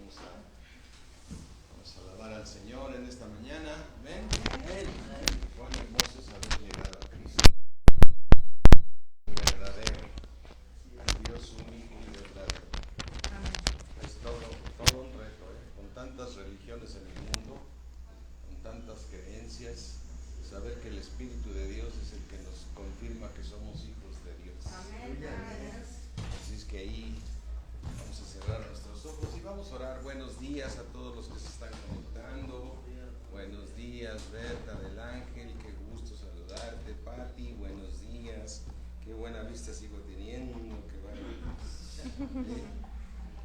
Vamos a alabar al Señor en esta mañana. ¿Ven? Cuán hermoso es haber llegado a Cristo. Verdadero. Al Dios único y verdadero. Es todo un reto, con tantas religiones en el mundo, con tantas creencias, saber que el Espíritu de Dios es el que nos confirma que somos hijos de Dios. Así es que ahí vamos a cerrar nuestros ojos y vamos a orar. Buenos días a todos los que se están conectando. Buenos días, Berta del Ángel, qué gusto saludarte. Pati, buenos días. Qué buena vista sigo teniendo, qué bueno.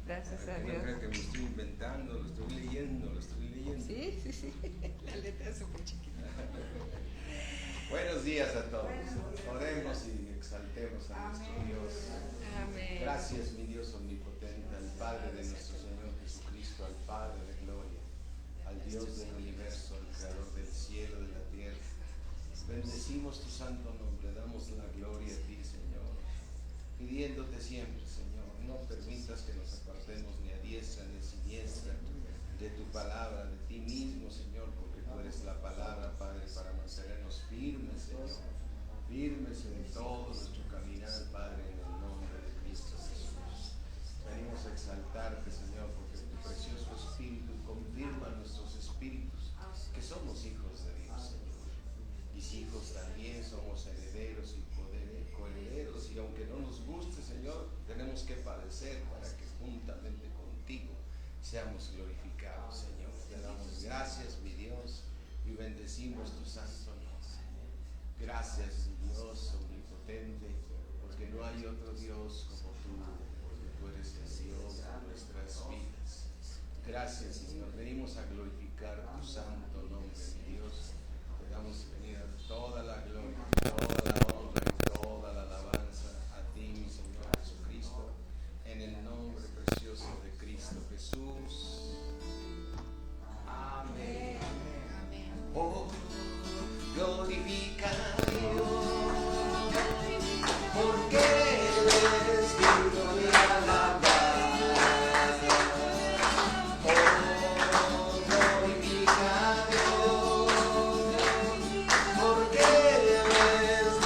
Gracias a Dios. No creo que me estoy inventando, lo estoy leyendo. Sí. La letra es muy chiquita. Buenos días a todos. Oremos y exaltemos a nuestro Dios. Amén. Gracias, mi Dios omnipotente, al Padre de nuestro Señor Jesucristo, al Padre de gloria, al Dios del universo, al Creador del cielo y de la tierra. Bendecimos tu santo nombre, damos la gloria a ti, Señor, pidiéndote siempre, Señor, no permitas que nos apartemos ni a diestra ni a siniestra de tu palabra, de ti mismo, Señor, porque tú eres la palabra, Padre, para mantenernos firmes, Señor, firmes en todo nuestro caminar, Padre, en el nombre de Cristo Jesús. Venimos a exaltarte, Señor, porque tu precioso Espíritu confirma nuestros espíritus que somos hijos de Dios, Señor. Y si hijos también somos herederos y coherederos, y aunque no nos guste, Señor, tenemos que padecer para que juntamente contigo seamos glorificados, Señor. Te damos gracias, mi Dios, y bendecimos tu santo nombre. Gracias, mi Dios omnipotente, porque no hay otro Dios como tú, porque tú eres el Dios de nuestras vidas. Gracias, Señor. Venimos a glorificar tu santo nombre, mi Dios. Te damos toda la gloria, toda la honra y toda la alabanza a ti, mi Señor Jesucristo, en el nombre precioso de Cristo Jesús. Amén. Oh, glorifica a Dios, porque eres digno de alabar. Oh, glorifica a Dios, porque eres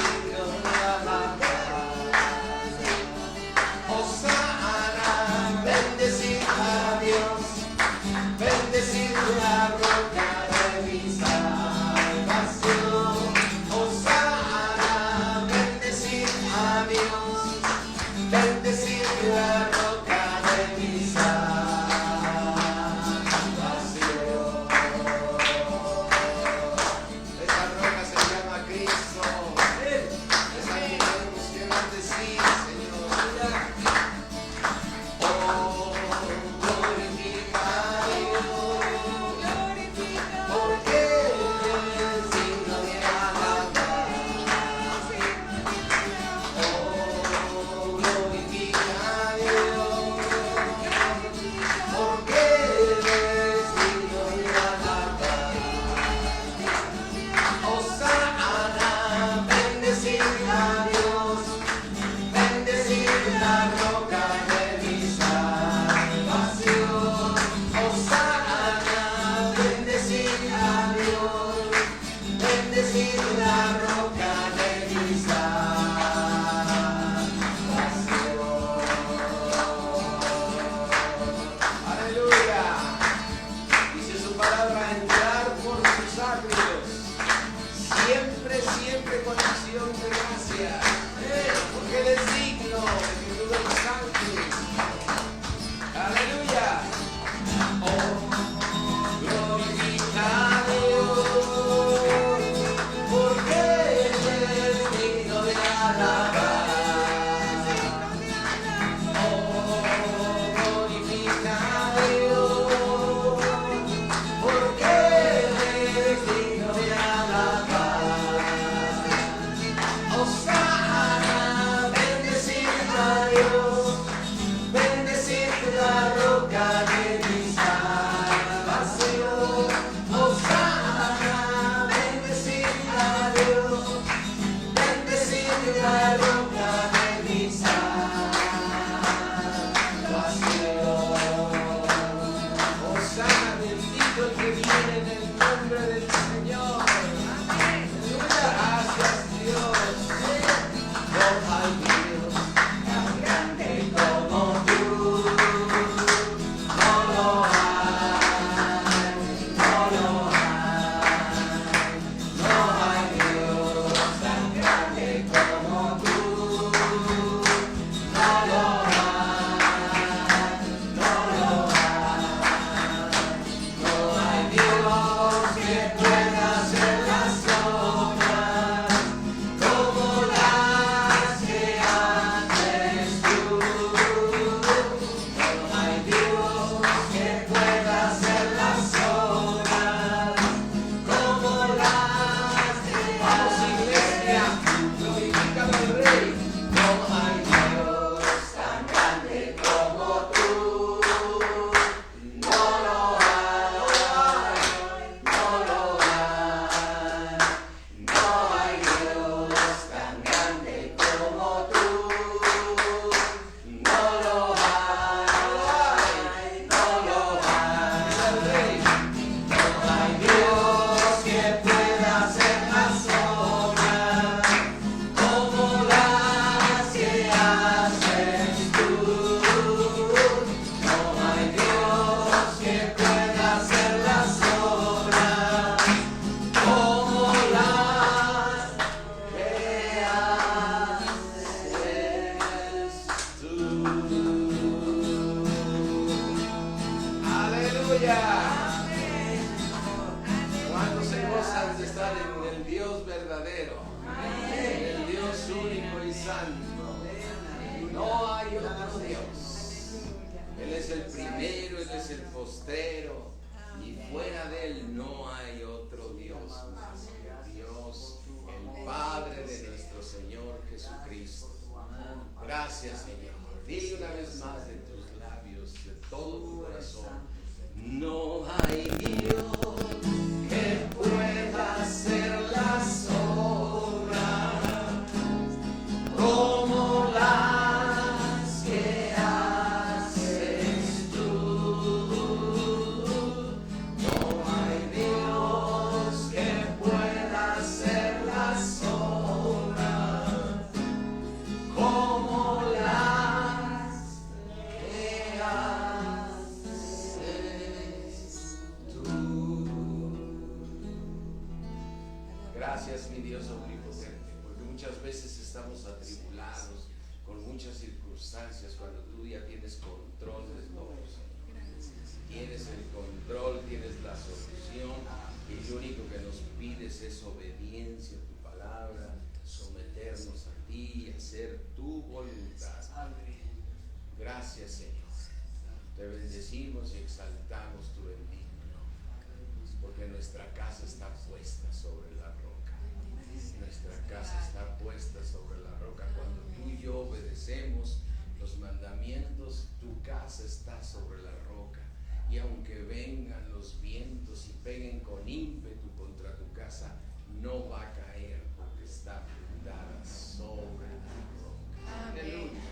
aleluya. ¿Cuántos se gozan de estar en el Dios verdadero? En el Dios único y santo. No hay otro Dios. Él es el primero, Él es el postero. Y fuera de Él no hay otro Dios más que Dios, el Padre de nuestro Señor Jesucristo. Gracias, Señor. Dile una vez más de tus labios, de todo tu corazón: no hay Dios que pueda hacer las obras como las que haces tú. No hay Dios que pueda hacer las obras como las que haces tú. Gracias, mi Dios omnipotente, porque muchas veces estamos atribulados con muchas circunstancias cuando tú ya tienes control de todo. Tienes el control, tienes la solución, y lo único que nos pides es obediencia a tu palabra, someternos a ti y hacer tu voluntad. Gracias, Señor. Te bendecimos y exaltamos tu bendito nombre, porque nuestra casa está puesta sobre la roca. Nuestra casa está puesta sobre la roca. Cuando tú y yo obedecemos los mandamientos, tu casa está sobre la roca. Y aunque vengan los vientos y peguen con ímpetu contra tu casa, no va a caer, porque está fundada sobre la roca. Aleluya.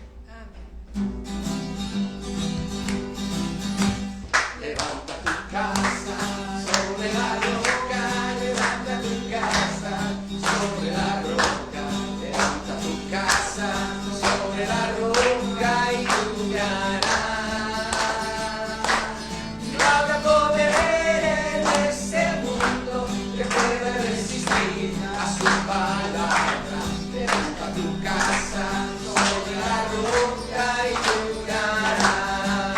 Levanta tu casa sobre la roca, levanta tu casa sobre la roca, levanta tu casa sobre la roca y tú harás. No habrá poder en este mundo que pueda resistir a su palabra. Levanta tu casa sobre la roca y tú harás.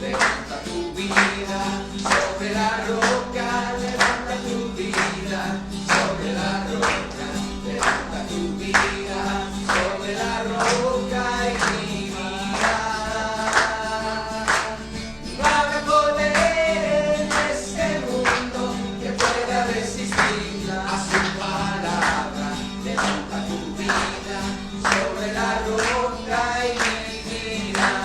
Levanta tu vida sobre la roca, levanta tu vida sobre la roca, levanta tu vida sobre la roca y vivirás. No habrá poder en este mundo que pueda resistir a su palabra. Levanta tu vida sobre la roca y vivirás.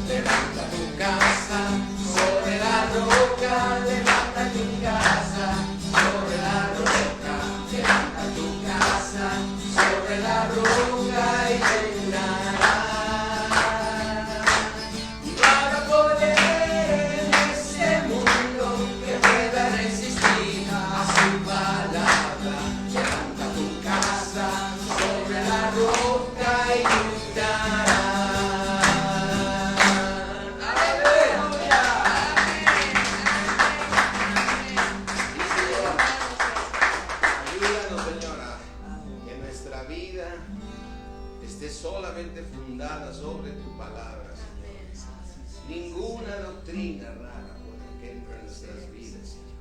Levanta tu casa sobre la roca, levanta tu casa sobre la roca, levanta tu casa sobre la roca y llenarás. No habrá poder en este mundo que pueda resistir a su palabra. Levanta tu casa sobre la roca y llenarás. Ayúdanos, Señora, que nuestra vida esté solamente fundada sobre tu palabra, Señor. Ninguna doctrina rara que entre en nuestras vidas, Señor.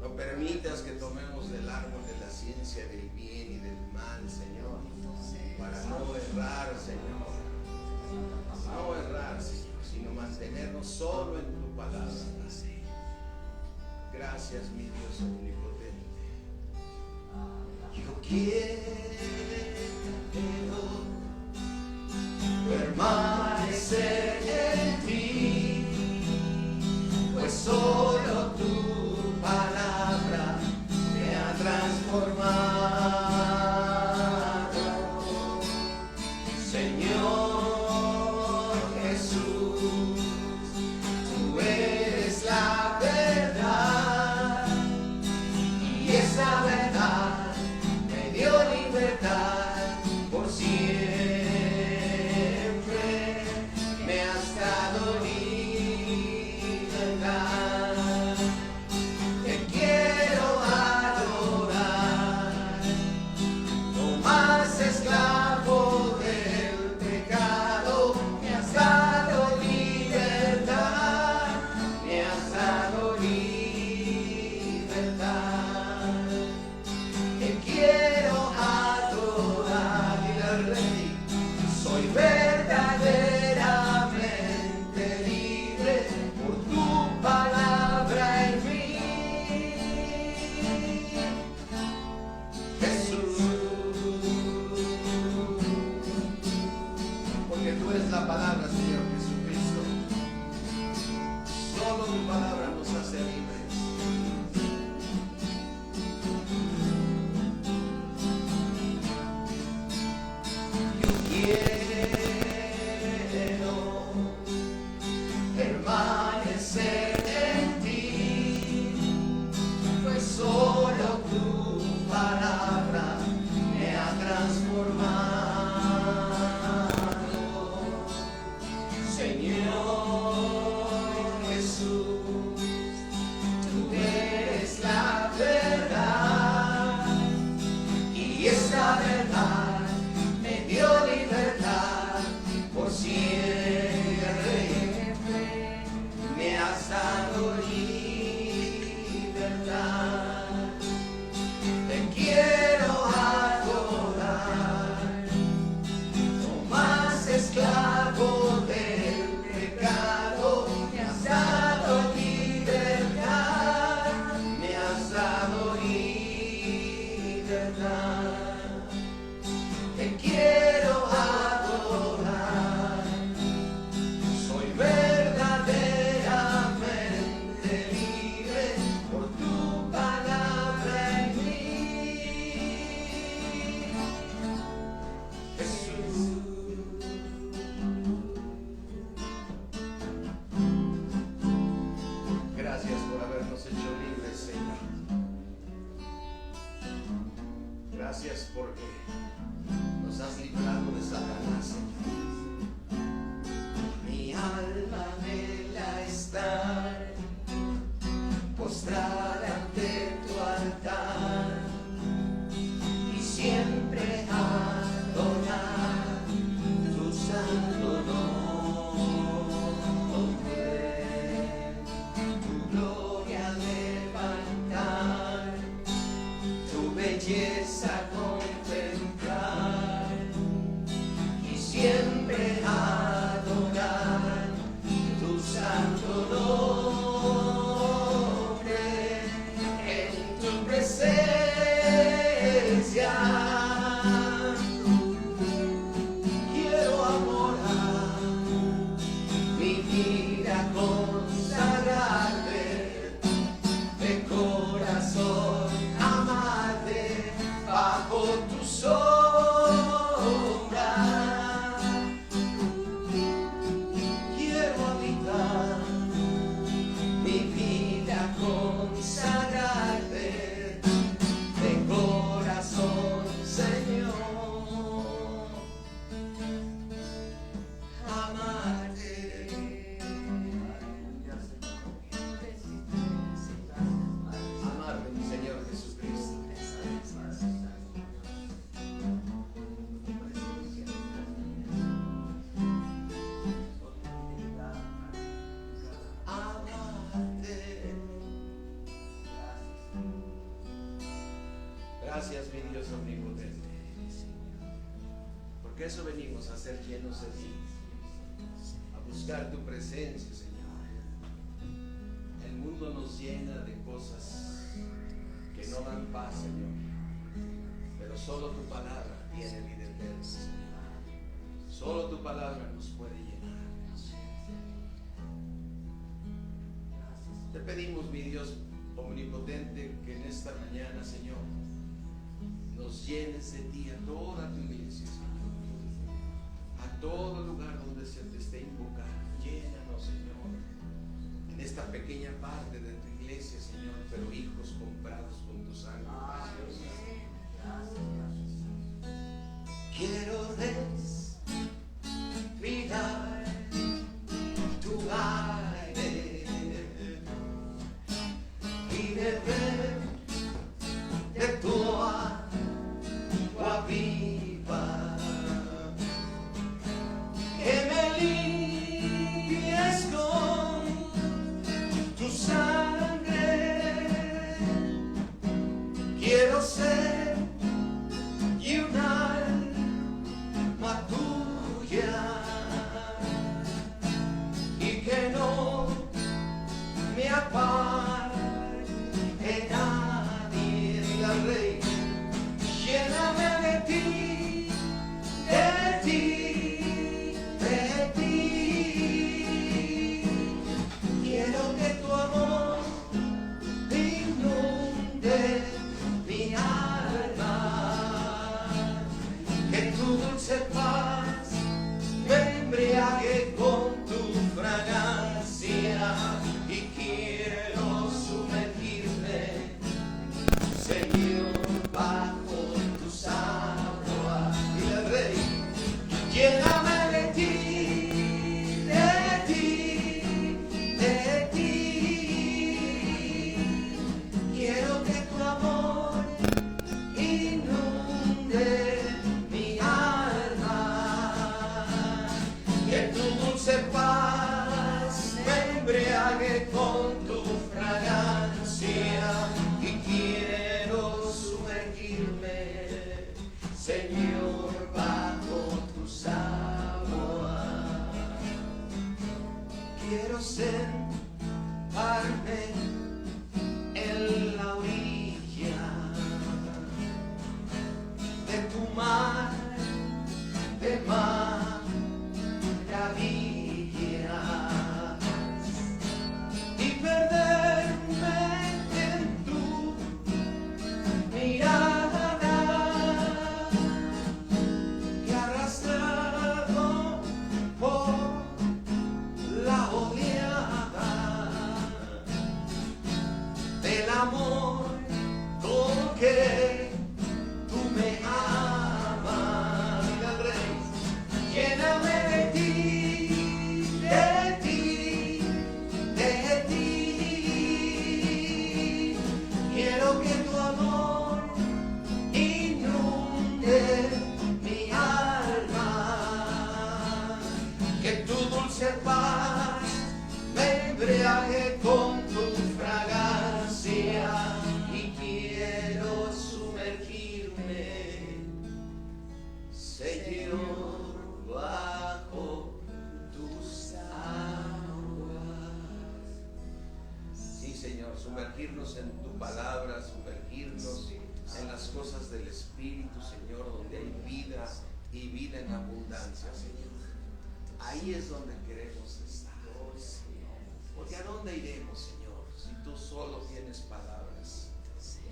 No permitas que tomemos del árbol de la ciencia del bien y del mal, Señor, para no errar, Señor. No errar, Señor, sino mantenernos solo en tu palabra. Gracias, mi Dios omnipotente. Yo quiero permanecer en ti, pues solo tu palabra me ha transformado. Señor Jesús, tú eres la verdad, y esa verdad me dio libertad por siempre. Me has dado libertad. Te quiero adorar, no más esclavo del pecado. eso venimos, a ser llenos de ti, a buscar tu presencia, Señor. El mundo nos llena de cosas que no dan paz, Señor, pero solo tu palabra tiene vida eterna, Señor. Solo tu palabra nos puede llenar. Te pedimos, mi Dios omnipotente, que en esta mañana, Señor, nos llenes de ti a toda tu iglesia, Señor, a todo lugar donde se te esté invocando. Llénanos, Señor, en esta pequeña parte de tu iglesia, Señor, pero hijos comprados con tu sangre preciosa. Quiero respirar tu aire y beber de tu agua viva, que me limpies con tu sangre. Quiero ser y un alma tuya, y que no me aparte nadie. Diga al Rey: lléname de ti, de ti, de ti. Quiero que tu amor inunde mi alma, que tu dulce paz me embriague con tu fragancia, y quiero sumergirme, Señor, bajo tus aguas. Y el Rey: lléname de ti, de ti, de ti. Quiero que tu amor inunde mi alma, que tu dulce paz me embriague con tu fragancia, y quiero sumergirme, Señor, bajo tus aguas. Quiero sentarme en la orilla de tu mar de maravillas, y perderme en tu mirada, que arrastrado por la oleada del amor con que tú me amas. Diga al Rey: lléname de ti, de ti, de ti. Quiero que tu amor inunde mi alma, que tu dulce paz me embriague con tu fragancia, y quiero sumergirme, Señor, bajo tus aguas. Sí, Señor, sumergirnos en tu palabra, sumergirnos en las cosas del Espíritu, Señor, donde hay vida y vida en abundancia, Señor. Ahí es donde queremos estar. Porque ¿a dónde iremos, Señor, si tú solo tienes palabras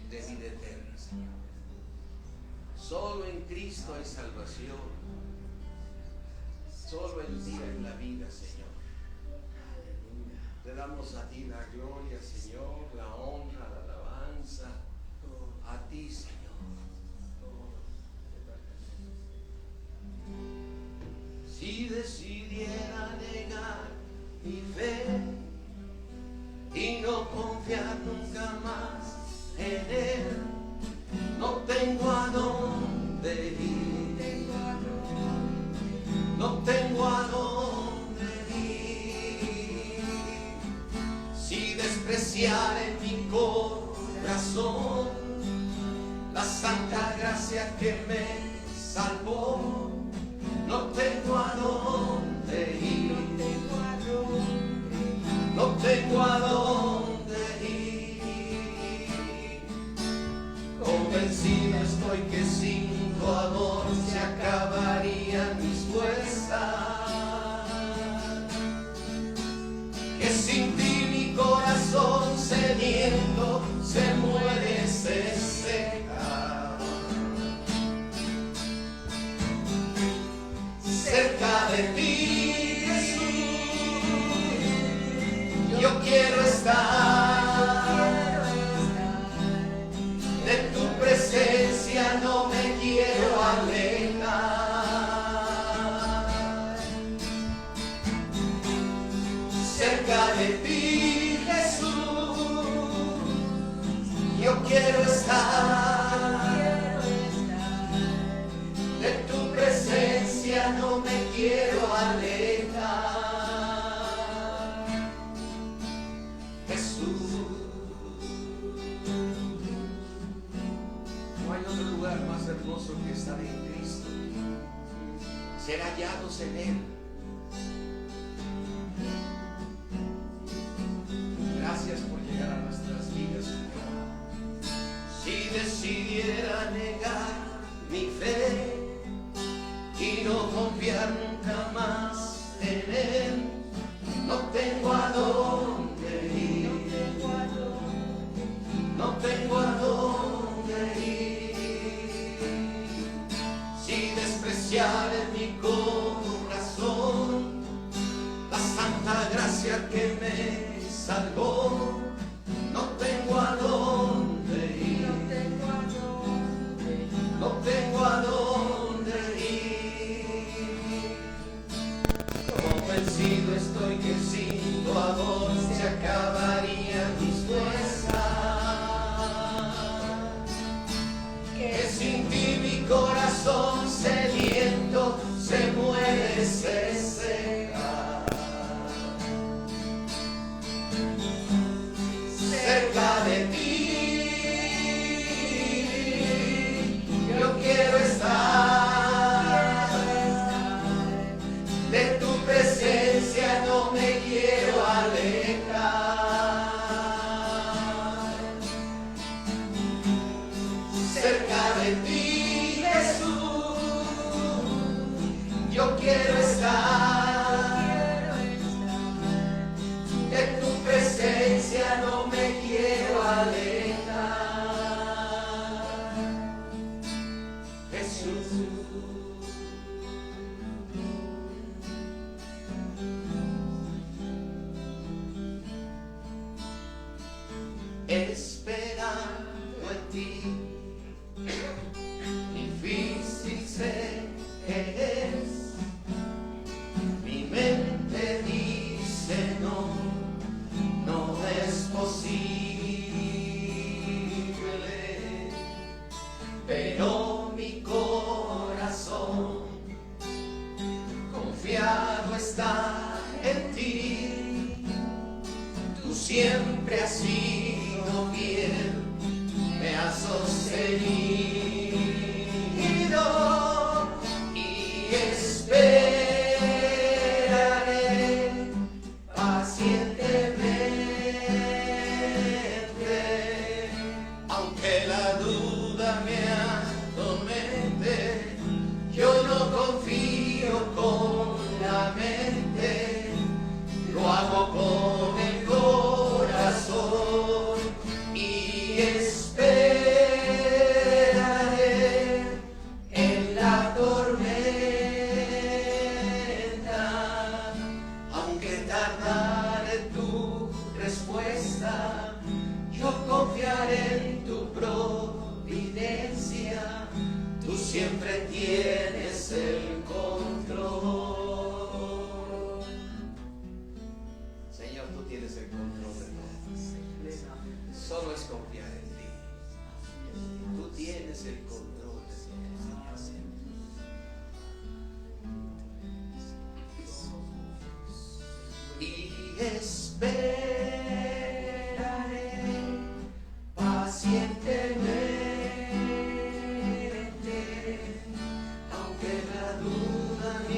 de vida eterna, Señor? Solo en Cristo hay salvación. Solo en ti hay la vida, Señor. Te damos a ti la gloria, Señor, la honra, la alabanza. A ti, Señor. Si decidiera negar mi fe y no confiar nunca más en Él, no tengo a dónde ir, no tengo a dónde ir. Si despreciar en mi corazón la santa gracia que me salvó, no tengo a dónde ir, no tengo a dónde ir. Convencido estoy que sin tu amor se acabarían mis fuerzas, que sin ti mi corazón sediento se muere, se seca. Cerca de ti, Jesús, yo quiero estar. De tu presencia no me quiero alejar. Cerca de ti, Jesús, yo quiero estar. De tu presencia no me quiero alejar. Jesús, no hay otro lugar más hermoso que estar en Cristo, ser hallados en Él. Gracias por llegar a nuestras vidas, Señor. Si decidiera negar mi fe y no confiar nunca más en Él, no tengo a dónde ir, no tengo a dónde ir. Si despreciar en mi corazón la santa gracia que me salvó, no tengo a dónde ir, no tengo a dónde ir. Convencido estoy que sin tu amor se acabarían mis fuerzas, que sin ti mi corazón sediento se muere, se seca. Cerca de ti yo quiero estar. De tu presencia no me quiero alejar. Cerca de ti, Jesús, yo quiero estar. De tu presencia no me quiero alejar. Jesús, esperando en ti, difícil sé que es. Mi mente dice no, no es posible, pero mi corazón confiado está en ti. Tú siempre has sido fiel, me has sostenido y esperaré pacientemente, aunque la duda me atormente. Yo no confío con la mente, lo hago con el corazón y esperaré en la tormenta, aunque tardare tu respuesta. Yo confiaré en tu providencia, tú siempre tienes el control. Señor, tú tienes el control de todo. Solo es confiar en ti. Tú tienes el control de todo, Señor. Y esperaré pacientemente, aunque la duda me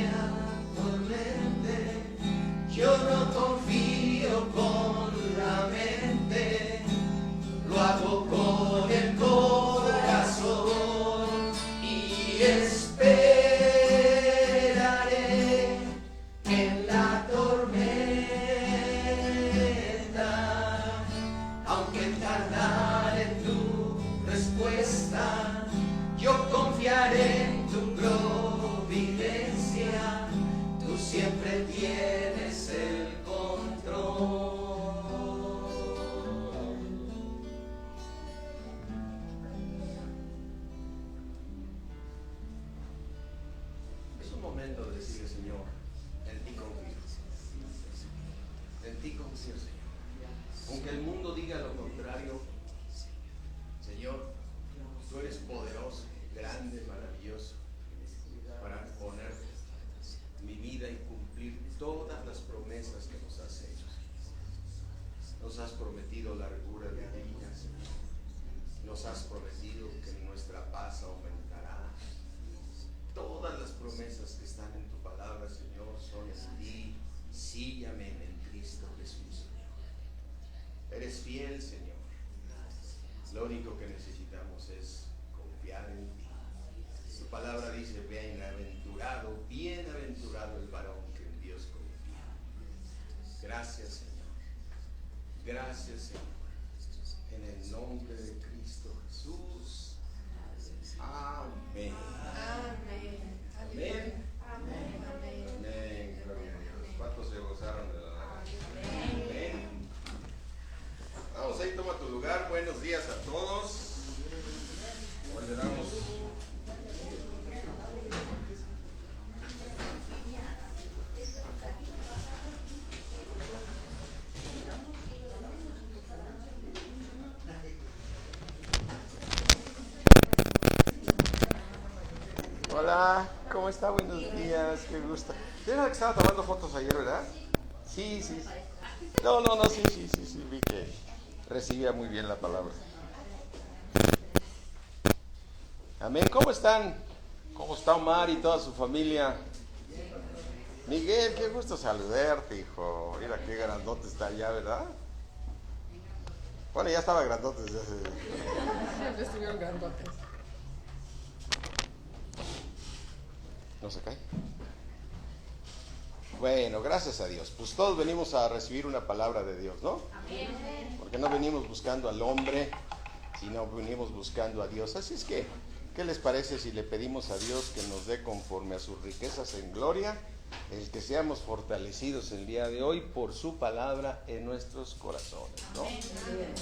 tienes el control. Es un momento de decir, Señor, en ti confío. En ti confío, Señor. Aunque el mundo diga lo contrario, Señor, tú eres poderoso, grande, maravilloso, para poner mi vida y cumplir todas las promesas que nos has hecho. Nos has prometido largura de días, Señor. Nos has prometido que nuestra paz aumentará. Todas las promesas que están en tu palabra, Señor, son en ti. Sí y amén en Cristo Jesús, Señor. Eres fiel, Señor. Lo único que necesitamos es confiar en ti. Tu palabra dice, bienaventurado el varón que en Dios confía. Gracias, Señor. Gracias, Señor. En el nombre de Cristo Jesús. Amén. Amén. Amén. Amén. Amén. Gloria a Dios. ¿Cuántos se gozaron de la alabanza? Amén. Vamos, ahí toma tu lugar. Buenos días a todos. Hoy le damos. Hola, ¿cómo está? Buenos días, qué gusto. ¿Era que estaba tomando fotos ayer, verdad? Sí. No, sí, vi que recibía muy bien la palabra. Amén, ¿cómo están? ¿Cómo está Omar y toda su familia? Miguel, qué gusto saludarte, hijo. Mira qué grandote está allá, ¿verdad? Bueno, ya estaba grandote desde hace... Siempre estuvieron grandotes. ¿No se cae? Bueno, gracias a Dios. Pues todos venimos a recibir una palabra de Dios, ¿no? Amén. Porque no venimos buscando al hombre, sino venimos buscando a Dios. Así es que, ¿qué les parece si le pedimos a Dios que nos dé conforme a sus riquezas en gloria, el que seamos fortalecidos el día de hoy por su palabra en nuestros corazones, ¿no?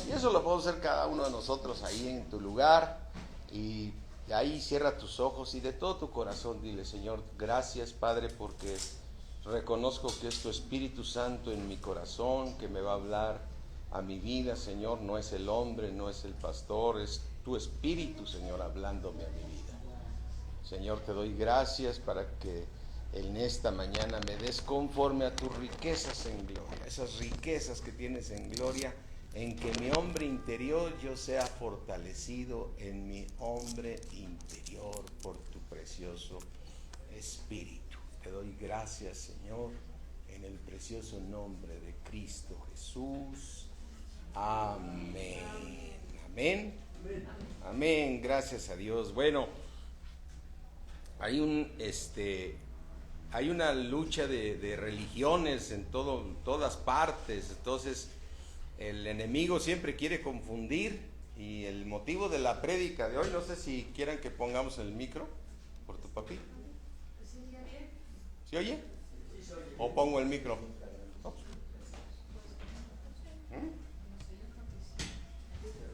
Y eso lo podemos hacer cada uno de nosotros ahí en tu lugar, y ahí cierra tus ojos y de todo tu corazón dile, Señor, gracias Padre, porque reconozco que es tu Espíritu Santo en mi corazón que me va a hablar a mi vida, Señor. No es el hombre, no es el pastor, es tu Espíritu, Señor, hablándome a mi vida. Señor, te doy gracias para que en esta mañana me des conforme a tus riquezas en gloria, esas riquezas que tienes en gloria, en que mi hombre interior yo sea fortalecido en mi hombre interior por tu precioso Espíritu. Te doy gracias, Señor, en el precioso nombre de Cristo Jesús. Amén. Amén. Amén. Gracias a Dios. Bueno, hay una lucha de religiones en todas partes. Entonces, el enemigo siempre quiere confundir, y el motivo de la prédica de hoy, no sé si quieran que pongamos el micro por tu papi. ¿Sí oye? ¿O pongo el micro?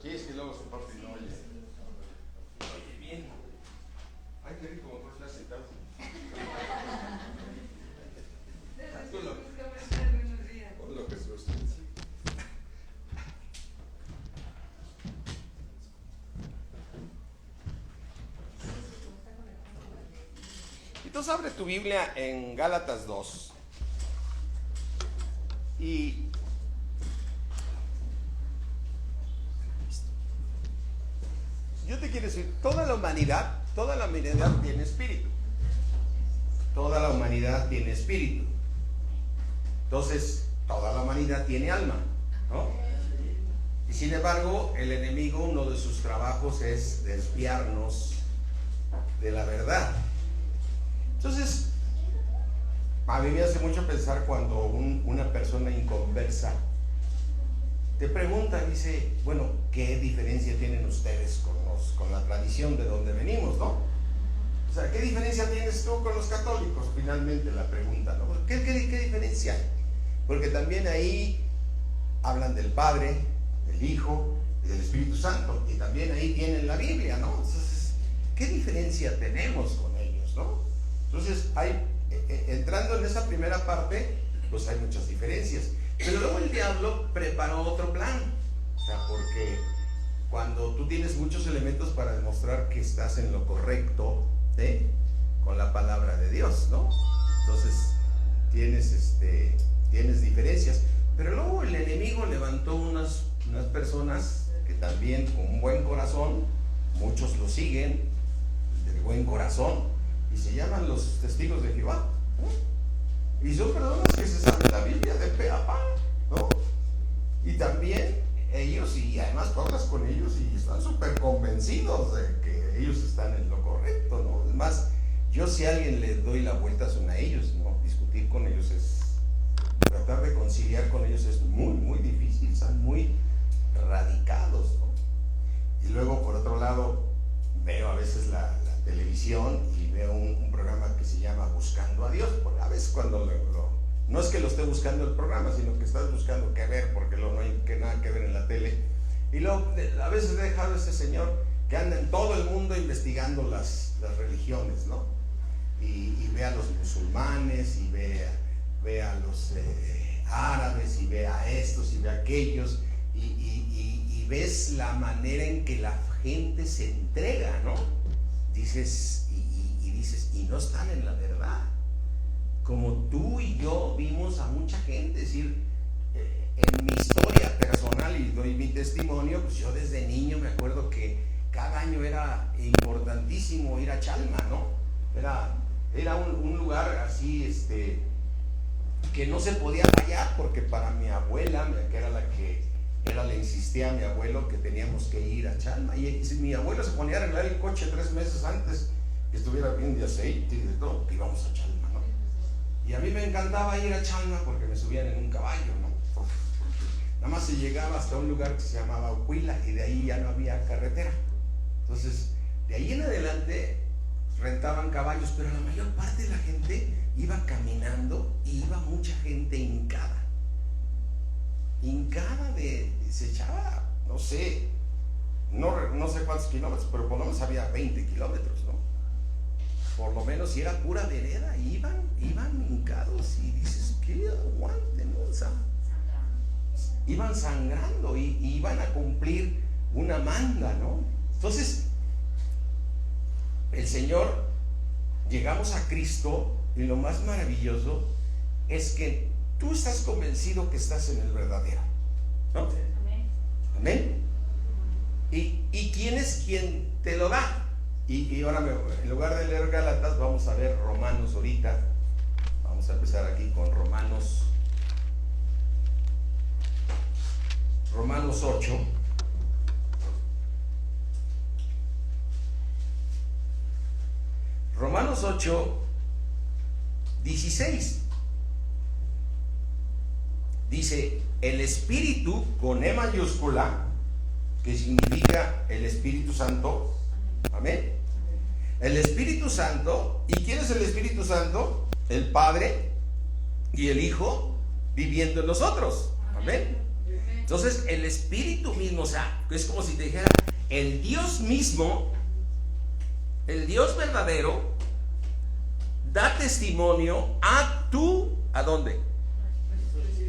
Sí, es que luego su papi no oye. Oye bien. Ay, qué rico, como estás sentado. Ponlo, Jesús. Entonces abre tu Biblia en Gálatas 2. Y yo te quiero decir, toda la humanidad tiene espíritu. Toda la humanidad tiene espíritu. Entonces, toda la humanidad tiene alma, ¿no? Y sin embargo, el enemigo, uno de sus trabajos es desviarnos de la verdad. Entonces, a mí me hace mucho pensar cuando una persona inconversa te pregunta, dice, bueno, ¿qué diferencia tienen ustedes con la tradición de donde venimos, no? O sea, ¿qué diferencia tienes tú con los católicos? Finalmente la pregunta, ¿no? ¿Qué diferencia hay? Porque también ahí hablan del Padre, del Hijo y del Espíritu Santo, y también ahí tienen la Biblia, ¿no? Entonces, ¿qué diferencia tenemos con ellos, no? Entonces, entrando en esa primera parte, pues hay muchas diferencias. Pero luego el diablo preparó otro plan. O sea, porque cuando tú tienes muchos elementos para demostrar que estás en lo correcto, con la palabra de Dios, ¿no? Entonces, tienes diferencias. Pero luego el enemigo levantó unas personas que también con un buen corazón, muchos lo siguen, del buen corazón, y se llaman los testigos de Jehová, ¿no? Y son personas que se saben la Biblia de pe a pa, ¿no? Y también ellos, y además tú hablas con ellos y están súper convencidos de que ellos están en lo correcto, ¿no? Además, yo si a alguien le doy la vuelta son a ellos, ¿no? Discutir con ellos tratar de conciliar con ellos es muy, muy difícil, están muy radicados, ¿no? Y luego, por otro lado, veo a veces la televisión y veo un programa que se llama Buscando a Dios, porque a veces cuando no es que lo esté buscando el programa, sino que estás buscando qué ver, porque luego no hay nada que ver en la tele, y luego a veces he dejado a ese señor que anda en todo el mundo investigando las religiones, ¿no? Y ve a los musulmanes, y ve a los árabes, y ve a estos y ve a aquellos, y ves la manera en que la gente se entrega, ¿no? Dices, y no están en la verdad. Como tú y yo vimos a mucha gente, es decir, en mi historia personal, y doy mi testimonio, pues yo desde niño me acuerdo que cada año era importantísimo ir a Chalma, ¿no? Era un lugar así, que no se podía fallar, porque para mi abuela, que era la que le insistía a mi abuelo que teníamos que ir a Chalma, y si mi abuelo se ponía a arreglar el coche 3 meses antes, que estuviera bien de aceite y de todo, que íbamos a Chalma, ¿no? Y a mí me encantaba ir a Chalma porque me subían en un caballo, ¿no? Porque nada más se llegaba hasta un lugar que se llamaba Huila, y de ahí ya no había carretera. Entonces, de ahí en adelante rentaban caballos, pero la mayor parte de la gente iba caminando, y iba mucha gente hincada se echaba, no sé cuántos kilómetros, pero por lo menos había 20 kilómetros, ¿no? Por lo menos, si era pura vereda, iban hincados, y dices, ¿qué aguante, no? O sea, iban sangrando y iban a cumplir una manda, ¿no? Entonces, el Señor, llegamos a Cristo, y lo más maravilloso es que tú estás convencido que estás en el verdadero, ¿no? Amén. ¿Y quién es quien te lo da? Y ahora, en lugar de leer Gálatas, vamos a ver Romanos ahorita. Vamos a empezar aquí con Romanos 8. Romanos 8, 16. Dice, el Espíritu con E mayúscula, que significa el Espíritu Santo. Amén. El Espíritu Santo. ¿Y quién es el Espíritu Santo? El Padre y el Hijo viviendo en nosotros. Amén. Entonces, el Espíritu mismo, o sea, es como si te dijera, el Dios mismo, el Dios verdadero, da testimonio ¿a dónde?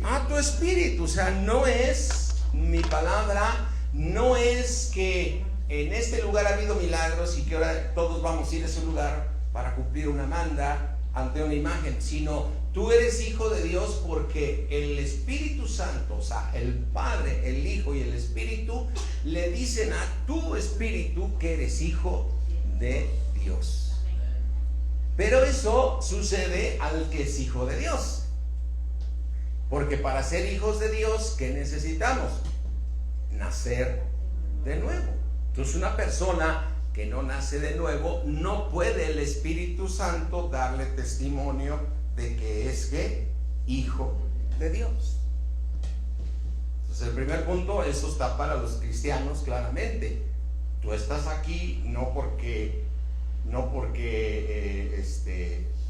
A tu espíritu. O sea, no es mi palabra, no es que en este lugar ha habido milagros y que ahora todos vamos a ir a ese lugar para cumplir una manda ante una imagen, sino tú eres hijo de Dios porque el Espíritu Santo, o sea, el Padre, el Hijo y el Espíritu le dicen a tu espíritu que eres hijo de Dios. Pero eso sucede al que es hijo de Dios. Porque para ser hijos de Dios, ¿qué necesitamos? Nacer de nuevo. Entonces, una persona que no nace de nuevo, no puede el Espíritu Santo darle testimonio de que es hijo de Dios. Entonces, el primer punto, eso está para los cristianos claramente. Tú estás aquí no porque no porque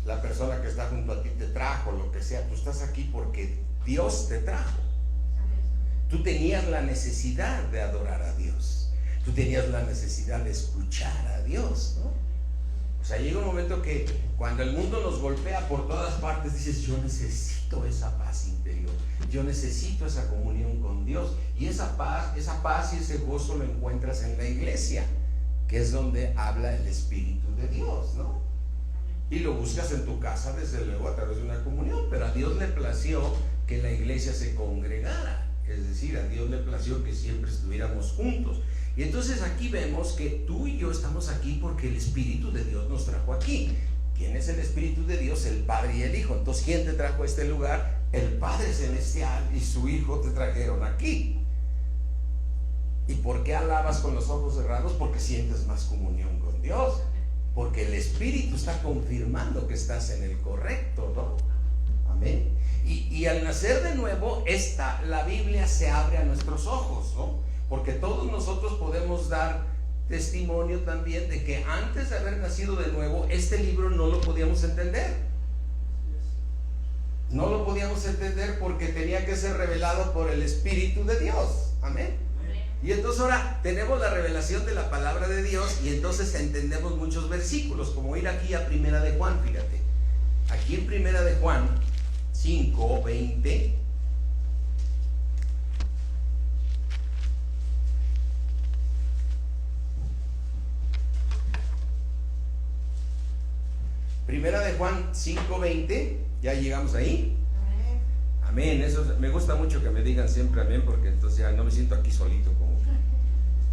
la persona que está junto a ti te trajo, lo que sea. Tú estás aquí porque Dios te trajo. Tú tenías la necesidad de adorar a Dios. Tú tenías la necesidad de escuchar a Dios, ¿no? O sea, llega un momento que cuando el mundo nos golpea por todas partes, dices, yo necesito esa paz interior, yo necesito esa comunión con Dios. Y esa paz y ese gozo lo encuentras en la iglesia, que es donde habla el Espíritu de Dios, ¿no? Y lo buscas en tu casa, desde luego, a través de una comunión. Pero a Dios le plació que la iglesia se congregara, es decir, a Dios le plació que siempre estuviéramos juntos. Y entonces aquí vemos que tú y yo estamos aquí porque el Espíritu de Dios nos trajo aquí. ¿Quién es el Espíritu de Dios? El Padre y el Hijo. Entonces, ¿quién te trajo a este lugar? El Padre Celestial y su Hijo te trajeron aquí. ¿Y por qué alabas con los ojos cerrados? Porque sientes más comunión con Dios, porque el Espíritu está confirmando que estás en el correcto, ¿no? Amén. Y al nacer de nuevo, la Biblia se abre a nuestros ojos, ¿no? Porque todos nosotros podemos dar testimonio también de que antes de haber nacido de nuevo, este libro no lo podíamos entender. No lo podíamos entender porque tenía que ser revelado por el Espíritu de Dios. Amén. Y entonces ahora tenemos la revelación de la palabra de Dios y entonces entendemos muchos versículos, como ir aquí a Primera de Juan, fíjate. Aquí en Primera de Juan 5:20. Primera de Juan 5:20, ya llegamos ahí. Amén. Eso me gusta mucho que me digan siempre amén, porque entonces ya no me siento aquí solito, como que,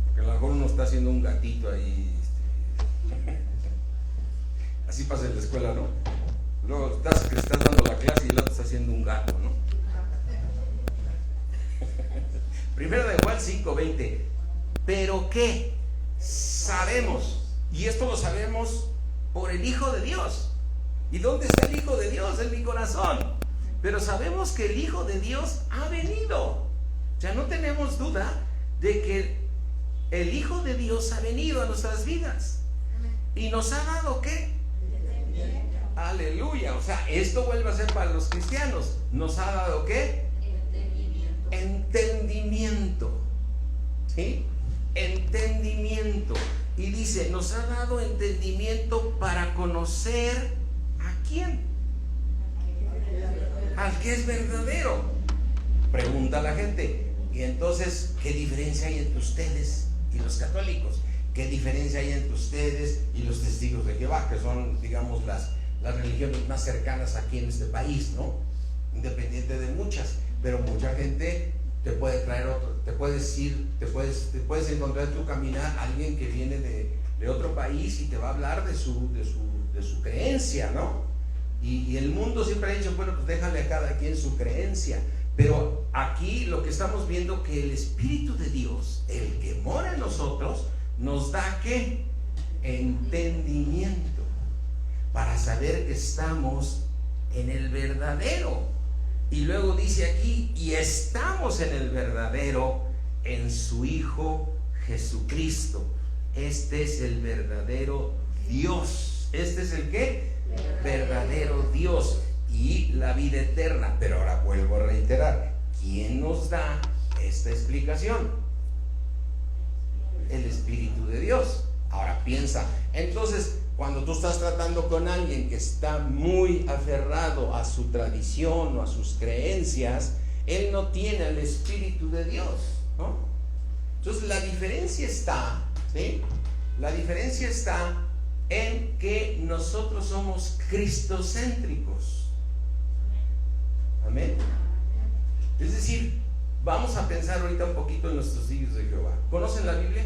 porque a lo mejor uno está haciendo un gatito ahí. Así pasa en la escuela, ¿no? Luego estás dando la clase y el otro está haciendo un gato, ¿no? Primera de Juan 5:20. Pero ¿qué? Sabemos, y esto lo sabemos por el Hijo de Dios. ¿Y dónde está el Hijo de Dios? En mi corazón. Pero sabemos que el Hijo de Dios ha venido. Ya no tenemos duda de que el Hijo de Dios ha venido a nuestras vidas. ¿Y nos ha dado qué? Aleluya. O sea, esto vuelve a ser para los cristianos. ¿Nos ha dado qué? Entendimiento. ¿Sí? Entendimiento. Y dice, nos ha dado entendimiento para conocer ¿a quién? Al que es verdadero. Pregunta la gente. Y entonces, ¿qué diferencia hay entre ustedes y los católicos? ¿Qué diferencia hay entre ustedes y los testigos de Jehová? Que son, digamos, las religiones más cercanas aquí en este país, ¿no? Independiente de muchas. Pero mucha gente te puede traer otro, te puedes encontrar en tu caminar a alguien que viene de otro país y te va a hablar de su creencia, ¿no? Y el mundo siempre ha dicho, bueno, pues déjale a cada quien su creencia. Pero aquí lo que estamos viendo, que el Espíritu de Dios, el que mora en nosotros, nos da ¿qué? Entendimiento para saber que estamos en el verdadero. Y luego dice aquí, y estamos en el verdadero, en su Hijo Jesucristo. Este es el verdadero Dios. ¿Este es el qué? Verdadero Dios y la vida eterna. Pero ahora vuelvo a reiterar, ¿quién nos da esta explicación? El Espíritu de Dios. Ahora piensa, entonces cuando tú estás tratando con alguien que está muy aferrado a su tradición o a sus creencias, él no tiene el Espíritu de Dios, ¿no? Entonces la diferencia está, ¿sí? La diferencia está en que nosotros somos cristocéntricos. Amén. Es decir, vamos a pensar ahorita un poquito en nuestros hijos de Jehová. ¿Conocen la Biblia?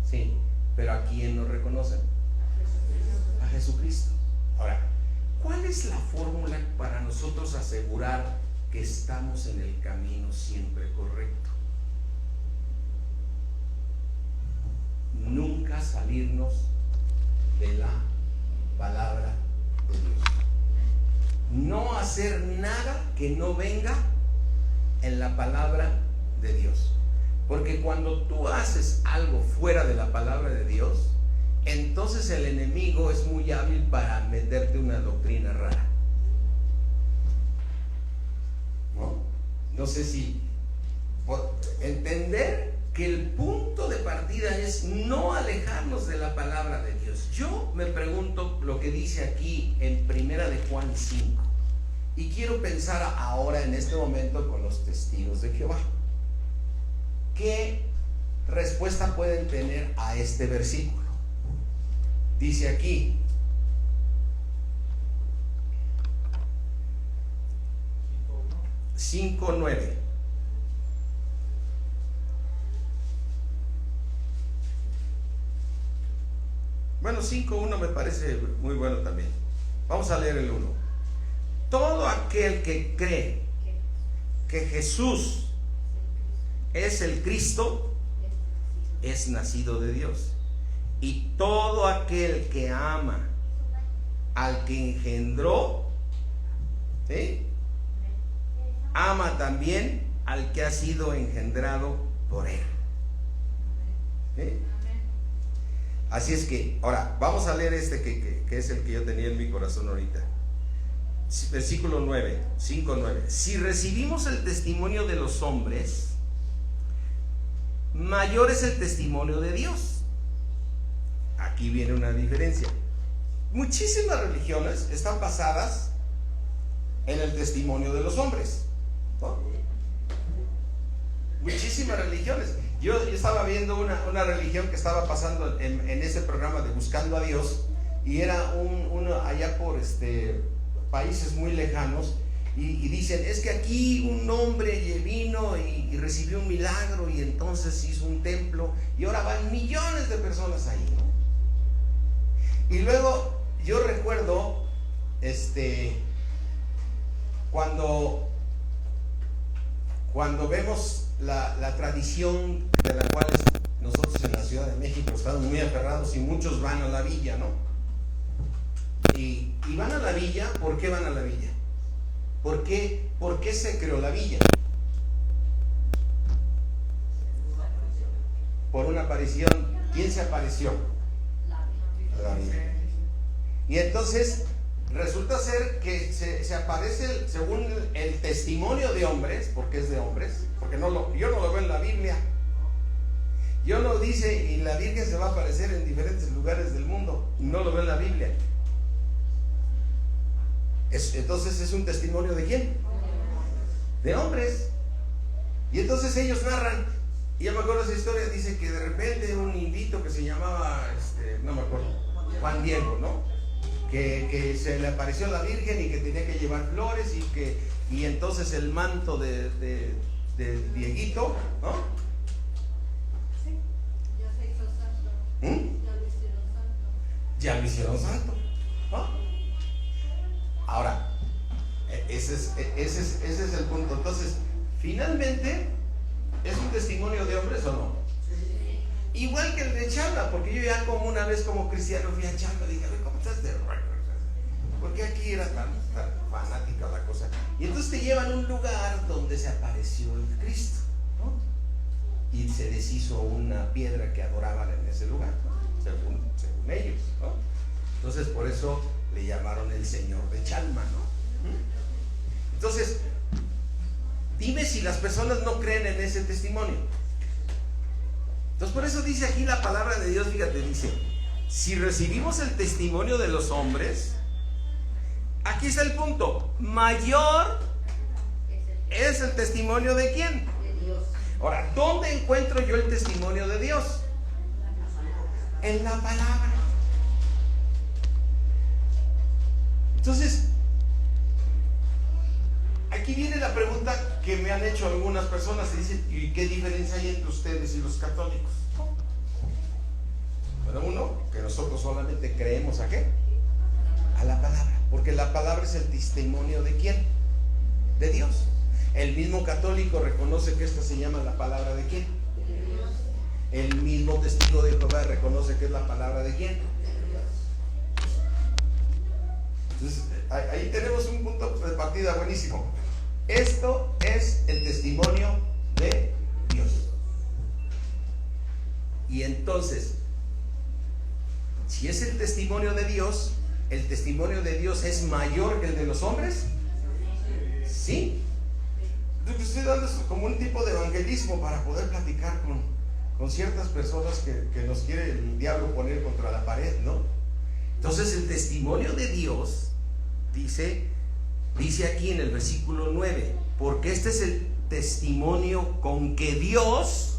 Sí. Pero ¿a quién nos reconocen? A Jesucristo. Ahora, ¿cuál es la fórmula para nosotros asegurar que estamos en el camino siempre correcto? Nunca salirnos de la palabra de Dios. No hacer nada que no venga en la palabra de Dios. Porque cuando tú haces algo fuera de la palabra de Dios, entonces el enemigo es muy hábil para meterte una doctrina rara. No sé si entender que el punto de partida es no alejarnos de la palabra de Dios. Yo me pregunto lo que dice aquí en Primera de Juan 5, y quiero pensar ahora en este momento con los testigos de Jehová. ¿Qué respuesta pueden tener a este versículo? Dice aquí: 5:9. Bueno, 5:1 me parece muy bueno también. Vamos a leer el 1. Todo aquel que cree que Jesús es el Cristo es nacido de Dios. Y todo aquel que ama al que engendró, ¿sí?, ama también al que ha sido engendrado por él. ¿Sí? Así es que, ahora, vamos a leer este que es el que yo tenía en mi corazón ahorita. Versículo 9, 5:9. Si recibimos el testimonio de los hombres, mayor es el testimonio de Dios. Aquí viene una diferencia. Muchísimas religiones están basadas en el testimonio de los hombres, ¿no? Muchísimas religiones. Yo estaba viendo una religión que estaba pasando en ese programa de Buscando a Dios, y era uno allá por países muy lejanos, y dicen, es que aquí un hombre vino y recibió un milagro, y entonces hizo un templo, y ahora van millones de personas ahí, ¿no? Y luego yo recuerdo cuando vemos la tradición de la cual nosotros en la Ciudad de México estamos muy aferrados, y muchos van a la villa, ¿no? Y van a la villa. ¿Por qué van a la villa? ¿Por qué se creó la villa? Por una aparición. ¿Quién se apareció? La Virgen. Y entonces resulta ser que se aparece según el testimonio de hombres, porque es de hombres, porque yo no lo veo en la Biblia. Yo no dice, y la Virgen se va a aparecer en diferentes lugares del mundo. No lo veo en la Biblia. Entonces es un testimonio ¿de quién? De hombres. Y entonces ellos narran. Y yo me acuerdo esa historia. Dice que de repente un indito que se llamaba no me acuerdo, Juan Diego, ¿no? Que se le apareció a la Virgen y que tenía que llevar flores, y entonces el manto de Dieguito, ¿no? Sí, ya se hizo santo. Ya lo hicieron santo, ¿no? Ahora, ese es el punto. Entonces, finalmente, ¿es un testimonio de hombres o no? Sí. Igual que el de Chalma, porque yo ya como una vez como cristiano fui a Chalma y dije, ¿cómo estás de rock? ¿Por qué aquí era tan fanática la cosa? Y entonces te llevan a un lugar donde se apareció el Cristo, ¿no? Y se deshizo una piedra que adoraban en ese lugar, ¿no? según ellos, ¿no? Entonces por eso le llamaron el Señor de Chalma, ¿no? Entonces, dime si las personas no creen en ese testimonio. Entonces por eso dice aquí la palabra de Dios, fíjate, dice, si recibimos el testimonio de los hombres, aquí está el punto, mayor es el testimonio de quién. De Dios. Ahora, ¿dónde encuentro yo el testimonio de Dios? En la palabra. Entonces, aquí viene la pregunta que me han hecho algunas personas, y dicen, ¿y qué diferencia hay entre ustedes y los católicos? Bueno, uno, que nosotros solamente creemos ¿a qué? A la palabra, porque la palabra es el testimonio ¿de quién? De Dios. El mismo católico reconoce que esta se llama la palabra ¿de quién? De Dios. El mismo testigo de Jehová reconoce que es la palabra ¿de quién? Entonces, ahí tenemos un punto de partida buenísimo. Esto es el testimonio de Dios. Y entonces, Si es el testimonio de Dios, ¿el testimonio de Dios es mayor que el de los hombres? Sí. Estoy dando como un tipo de evangelismo para poder platicar con ciertas personas que nos quiere el diablo poner contra la pared, ¿no? Entonces el testimonio de Dios dice aquí en el versículo 9, porque este es el testimonio con que Dios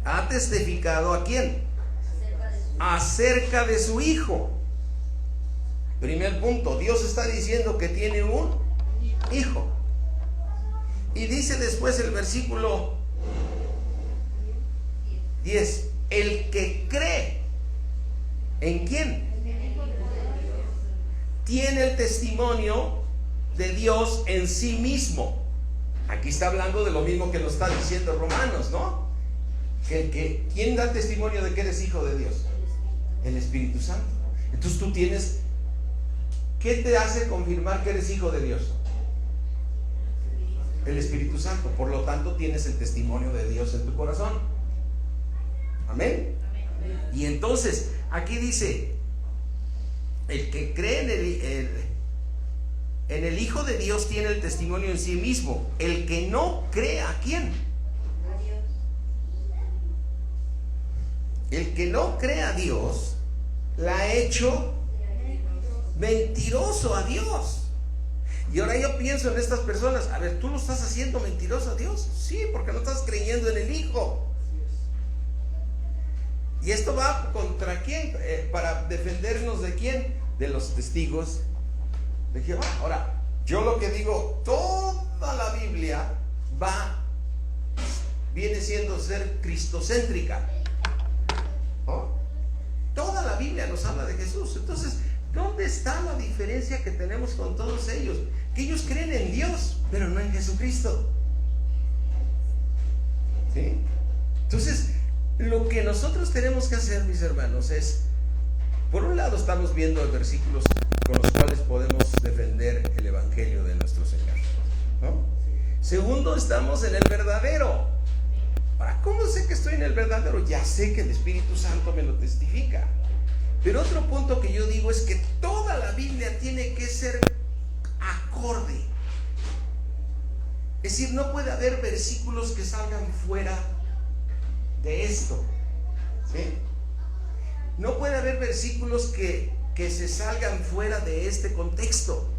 ha testificado ¿a quién? Acerca de su Hijo. Primer punto, Dios está diciendo que tiene un hijo. Y dice después el versículo 10, el que cree, ¿en quién? Tiene el testimonio de Dios en sí mismo. Aquí está hablando de lo mismo que nos está diciendo Romanos, ¿no? ¿Quién da testimonio de que eres hijo de Dios? El Espíritu Santo. Entonces tú tienes, ¿qué te hace confirmar que eres hijo de Dios? El Espíritu Santo. Por lo tanto tienes el testimonio de Dios en tu corazón. Amén. Y entonces aquí dice, el que cree en el Hijo de Dios tiene el testimonio en sí mismo. El que no cree, ¿a quién? El que no cree a Dios la ha hecho mentiroso a Dios. Y ahora yo pienso en estas personas, a ver, ¿tú lo estás haciendo mentiroso a Dios? Sí, porque no estás creyendo en el Hijo. ¿Y esto va contra quién? Para defendernos de quién? De los testigos de Jehová. Ahora, yo lo que digo, toda la Biblia viene siendo ser cristocéntrica, ¿no? Toda la Biblia nos habla de Jesús. Entonces, ¿dónde está la diferencia que tenemos con todos ellos? Que ellos creen en Dios, pero no en Jesucristo. ¿Sí? Entonces, lo que nosotros tenemos que hacer, mis hermanos, es, por un lado estamos viendo versículos con los cuales podemos defender el Evangelio de nuestro Señor, ¿no? Segundo, estamos en el verdadero. Ahora, ¿cómo sé que estoy en el verdadero? Ya sé que el Espíritu Santo me lo testifica. Pero otro punto que yo digo es que toda la Biblia tiene que ser acorde. Es decir, no puede haber versículos que salgan fuera de esto, ¿sí? No puede haber versículos que se salgan fuera de este contexto.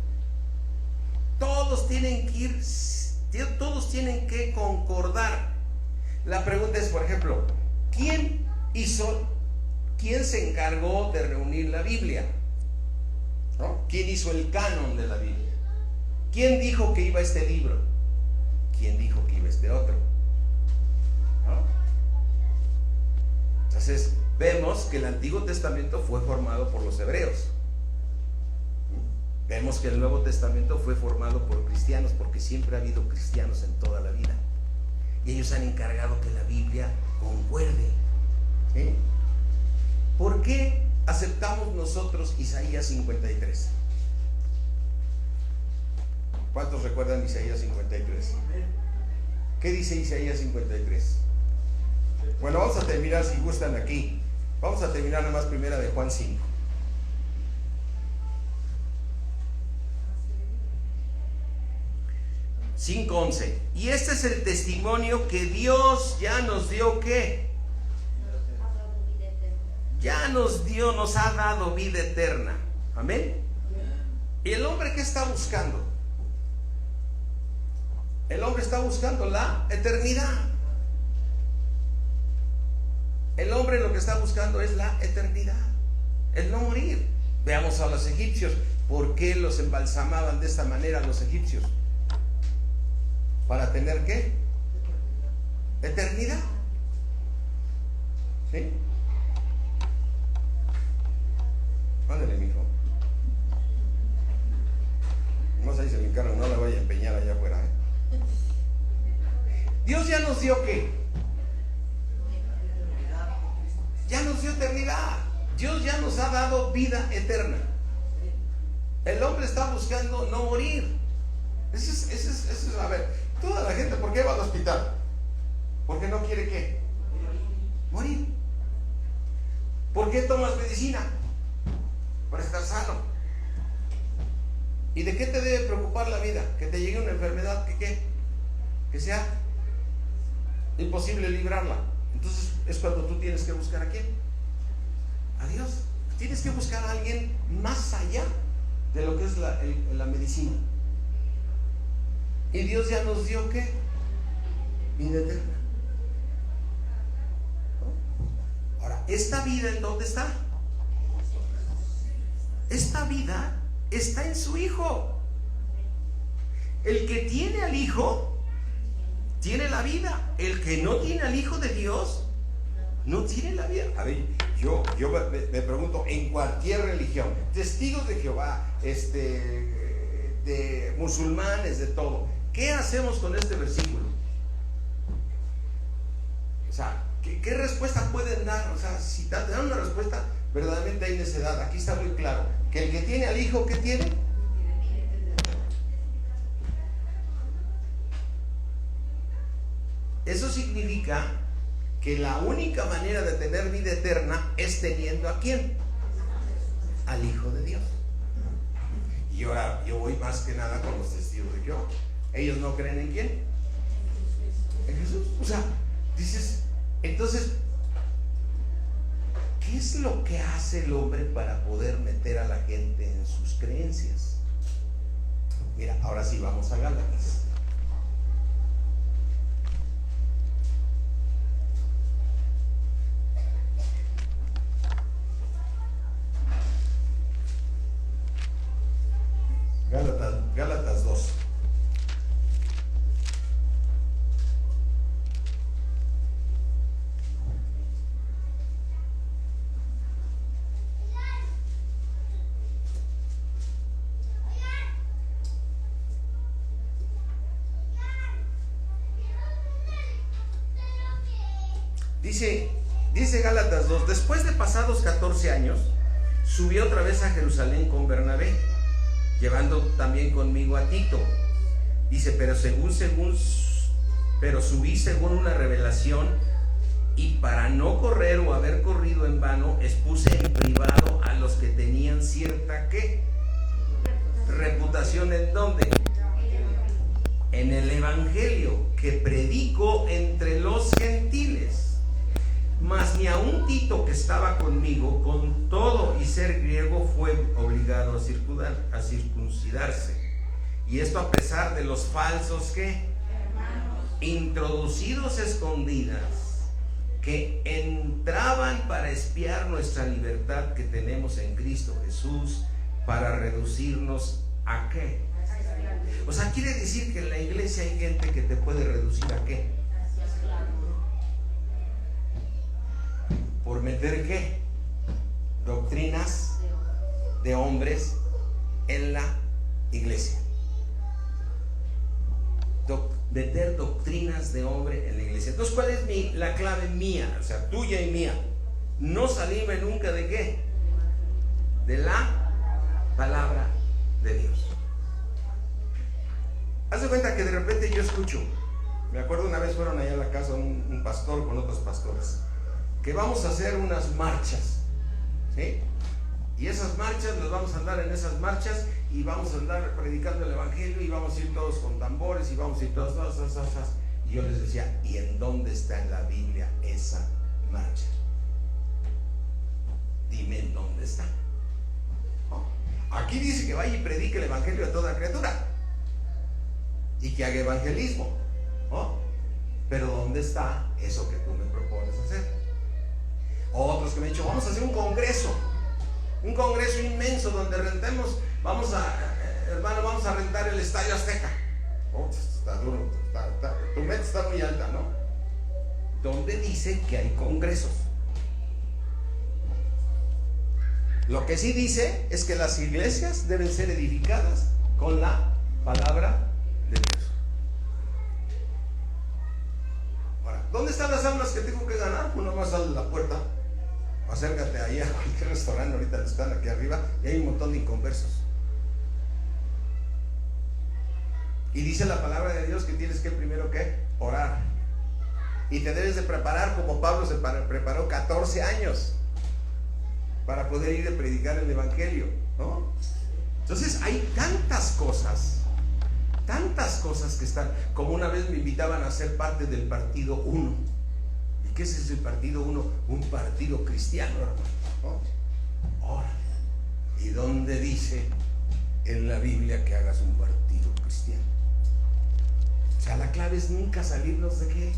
Todos tienen que concordar. La pregunta es, por ejemplo, ¿quién se encargó de reunir la Biblia? ¿No? ¿Quién hizo el canon de la Biblia? ¿Quién dijo que iba este libro? ¿Quién dijo que iba este otro? ¿No? Entonces vemos que el Antiguo Testamento fue formado por los hebreos. Vemos que el Nuevo Testamento fue formado por cristianos, porque siempre ha habido cristianos en toda la vida, y ellos han encargado que la Biblia concuerde, ¿sí? ¿Por qué aceptamos nosotros Isaías 53? ¿Cuántos recuerdan Isaías 53? ¿Qué dice Isaías 53? Bueno, vamos a terminar, si gustan aquí. Vamos a terminar nada más primera de Juan 5. Y este es el testimonio que Dios ya nos dio, ¿qué? Nos ha dado vida eterna. Amén. ¿Y el hombre qué está buscando? El hombre está buscando la eternidad. El hombre lo que está buscando es la eternidad, el no morir. Veamos a los egipcios. ¿Por qué los embalsamaban de esta manera los egipcios? ¿Para tener qué? Eternidad. ¿Sí? Ándale, mijo. No se dice mi carro, no la voy a empeñar allá afuera, ¿eh? Dios ya nos dio ¿qué? Ya nos dio eternidad. Dios ya nos ha dado vida eterna. El hombre está buscando no morir. Eso es, a ver, toda la gente, ¿por qué va al hospital? Porque no quiere ¿qué? Morir. ¿Por ¿por qué tomas medicina? Para estar sano. ¿Y de qué te debe preocupar la vida? Que te llegue una enfermedad que sea imposible librarla. Entonces es cuando tú tienes que buscar a quién, a Dios. Tienes que buscar a alguien más allá de lo que es la medicina. Y Dios ya nos dio ¿qué? Vida eterna. Ahora, ¿esta vida en dónde está? Esta vida está en su Hijo. El que tiene al Hijo tiene la vida. El que no tiene al Hijo de Dios no tiene la vida. A ver, yo me pregunto, en cualquier religión, testigos de Jehová, de musulmanes, de todo, ¿qué hacemos con este versículo? O sea, ¿qué respuesta pueden dar? O sea, si te dan una respuesta, verdaderamente hay necedad. Aquí está muy claro que el que tiene al Hijo, ¿qué tiene? Eso significa que la única manera de tener vida eterna es teniendo ¿a quién? Al Hijo de Dios. Y ahora yo voy más que nada con los testigos de Jehová. ¿Ellos no creen en quién? En Jesús. O sea, dices, entonces, ¿qué es lo que hace el hombre para poder meter a la gente en sus creencias? Mira, ahora sí vamos a Gálatas. Gálatas 2. Dice Gálatas 2, después de pasados 14 años, subí otra vez a Jerusalén con Bernabé, llevando también conmigo a Tito. Dice, pero subí según una revelación, y para no correr o haber corrido en vano, expuse en privado a los que tenían cierta ¿qué? Reputación. ¿En dónde? En el evangelio que predico entre los gentiles. Mas ni aun Tito, que estaba conmigo, con todo y ser griego, fue obligado a circuncidarse. Y esto a pesar de los falsos ¿qué? Introducidos escondidas, que entraban para espiar nuestra libertad que tenemos en Cristo Jesús, para reducirnos ¿a qué? O sea, quiere decir que en la iglesia hay gente que te puede reducir ¿a qué? Por meter ¿qué? Doctrinas de hombres en la iglesia. Meter doctrinas de hombre en la iglesia. Entonces, ¿cuál es la clave mía? O sea, tuya y mía. No salirme nunca ¿de qué? De la palabra de Dios. Haz de cuenta que de repente yo escucho, me acuerdo una vez fueron allá a la casa un pastor con otros pastores, que vamos a hacer unas marchas, ¿sí? Y esas marchas, nos vamos a andar en esas marchas y vamos a andar predicando el evangelio y vamos a ir todos con tambores y vamos a ir todos. Y yo les decía, ¿y en dónde está en la Biblia esa marcha? Dime en dónde está. ¿No? Aquí dice que vaya y predique el evangelio a toda criatura y que haga evangelismo, ¿no? Pero ¿dónde está eso que tú me propones hacer? Otros que me han dicho, vamos a hacer un congreso inmenso donde rentemos, vamos a rentar el Estadio Azteca. Oh, está duro, tu meta está muy alta, ¿no? ¿Dónde dice que hay congresos? Lo que sí dice es que las iglesias deben ser edificadas con la palabra de Dios. Ahora, ¿dónde están las almas que tengo que ganar? Pues nomás sale a la puerta, acércate ahí a cualquier restaurante, ahorita están aquí arriba y hay un montón de inconversos. Y dice la palabra de Dios que tienes que primero ¿qué? Orar. Y te debes de preparar como Pablo se preparó 14 años. para poder ir a predicar el evangelio, ¿no? Entonces hay tantas cosas que están, como una vez me invitaban a ser parte del partido 1. ¿Y qué es el partido 1? Un partido cristiano, hermano, ¿no? Ahora, ¿y dónde dice en la Biblia que hagas un partido cristiano? O sea, la clave es nunca salirnos de qué,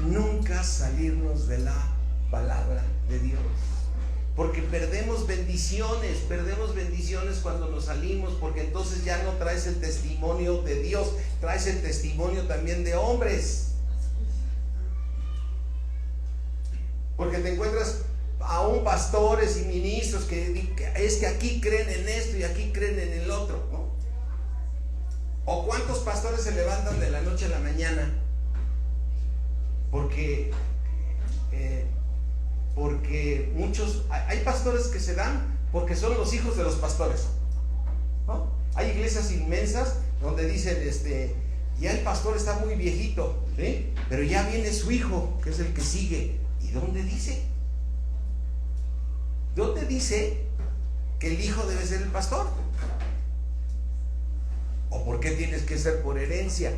nunca salirnos de la palabra de Dios, porque perdemos bendiciones cuando nos salimos, porque entonces ya no traes el testimonio de Dios, traes el testimonio también de hombres, porque te encuentras aún pastores y ministros que es que aquí creen en esto y aquí creen en el otro, ¿no? O cuántos pastores se levantan de la noche a la mañana porque muchos, hay pastores que se dan porque son los hijos de los pastores, ¿no? Hay iglesias inmensas donde dicen, ya el pastor está muy viejito, ¿sí? Pero ya viene su hijo, que es el que sigue. ¿Y dónde dice? ¿Dónde dice que el hijo debe ser el pastor? ¿O por qué tienes que ser por herencia?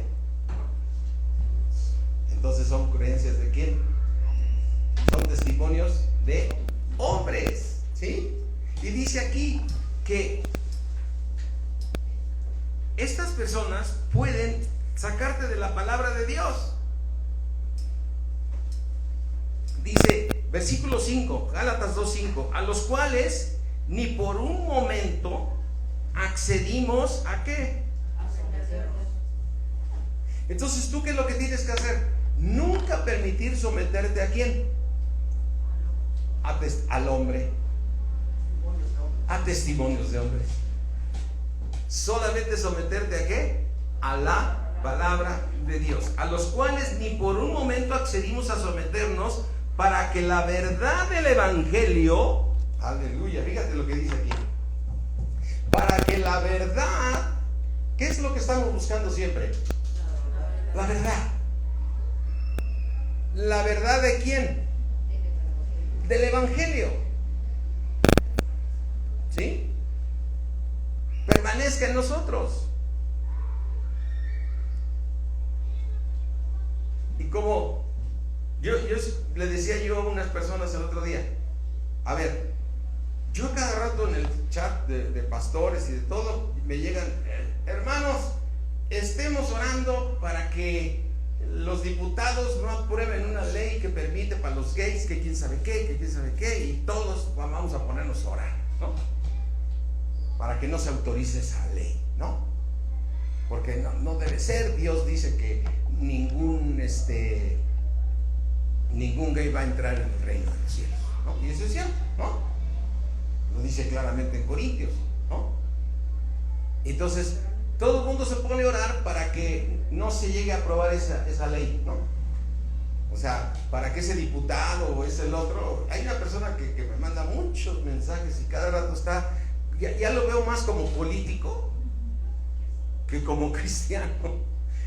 Entonces son creencias de quién, son testimonios de hombres, ¿sí? Y dice aquí que estas personas pueden sacarte de la palabra de Dios. Dice versículo 5, Gálatas 2:5, a los cuales ni por un momento accedimos a ¿qué? Entonces, ¿tú qué es lo que tienes que hacer? Nunca permitir someterte ¿a quién? Al hombre, a testimonios de hombres. Solamente someterte ¿a qué? A la palabra de Dios, a los cuales ni por un momento accedimos a someternos, para que la verdad del evangelio, aleluya, fíjate lo que dice aquí, para que la verdad, ¿qué es lo que estamos buscando siempre? La verdad. ¿La verdad de quién? Del evangelio, ¿sí? Permanezca en nosotros. Y como yo le decía yo a unas personas el otro día, a ver, yo cada rato en el chat de pastores y de todo me llegan, hermanos, estemos orando para que los diputados no aprueben una ley que permite para los gays, que quién sabe qué, y todos vamos a ponernos a orar, ¿no? Para que no se autorice esa ley, ¿no? Porque no debe ser. Dios dice que ningún gay va a entrar en el reino de los cielos, ¿no? Y eso es cierto, ¿no? Lo dice claramente en Corintios, ¿no? Entonces todo el mundo se pone a orar para que no se llegue a aprobar esa ley, ¿no? O sea, para que ese diputado o ese el otro. Hay una persona que me manda muchos mensajes y cada rato está, ya lo veo más como político que como cristiano,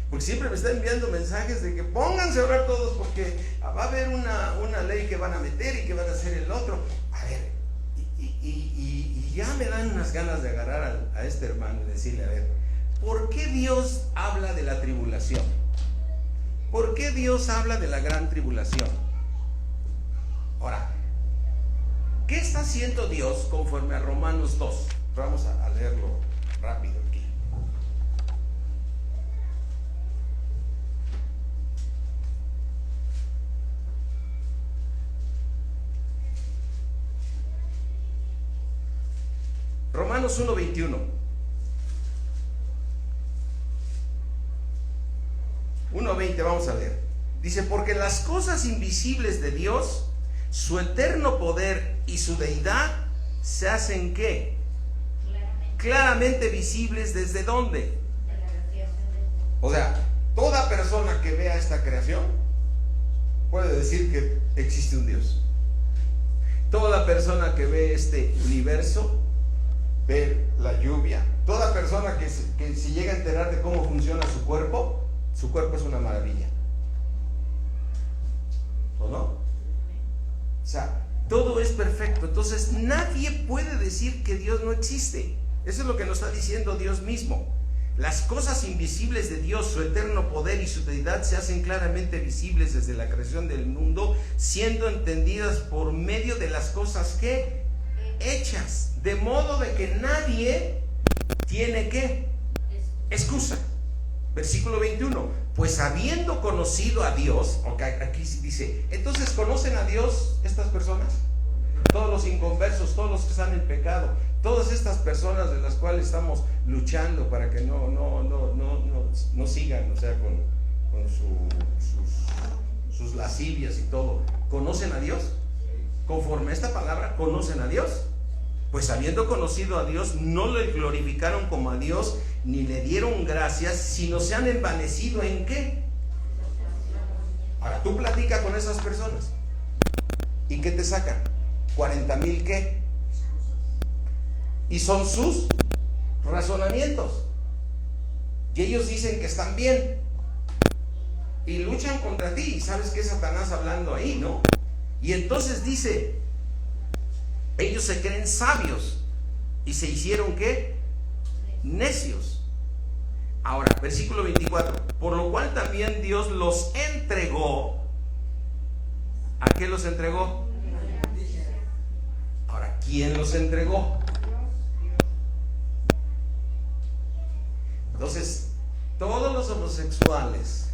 porque siempre me está enviando mensajes de que pónganse a orar todos porque va a haber una ley que van a meter y que van a hacer el otro. A ver, y ya me dan unas ganas de agarrar a este hermano y decirle, a ver, ¿por qué Dios habla de la tribulación? ¿Por qué Dios habla de la gran tribulación? Ahora, ¿qué está haciendo Dios conforme a Romanos 2? Vamos a leerlo rápido aquí. Romanos 1:21. 1:20 vamos a leer. Dice, porque las cosas invisibles de Dios, su eterno poder y su deidad se hacen ¿qué? Claramente visibles. ¿Desde dónde? O sea, toda persona que vea esta creación puede decir que existe un Dios. Toda persona que ve este universo, ve la lluvia, toda persona que se llega a enterar de cómo funciona su cuerpo es una maravilla, ¿o no? O sea, Todo es perfecto. Entonces nadie puede decir que Dios no existe. Eso es lo que nos está diciendo Dios mismo. Las cosas invisibles de Dios, su eterno poder y su deidad se hacen claramente visibles desde la creación del mundo, siendo entendidas por medio de las cosas que hechas, de modo de que nadie tiene que excusa. Versículo 21. Pues habiendo conocido a Dios, aquí dice, entonces ¿conocen a Dios estas personas? Todos los inconversos, todos los que están en pecado, todas estas personas de las cuales estamos luchando para que no sigan, o sea, con sus lascivias y todo, ¿conocen a Dios? Conforme a esta palabra, ¿conocen a Dios? Pues habiendo conocido a Dios, no le glorificaron como a Dios, ni le dieron gracias, sino se han envanecido ¿en qué? Ahora, tú platicas con esas personas, ¿y qué te sacan? 40,000 ¿qué? Y son sus razonamientos, y ellos dicen que están bien, y luchan contra ti, y sabes que es Satanás hablando ahí, ¿no? Y entonces dice, ellos se creen sabios, y se hicieron ¿qué? Necios. Ahora, versículo 24, por lo cual también Dios los entregó. ¿A qué los entregó? Ahora, ¿quién los entregó? Entonces, todos los homosexuales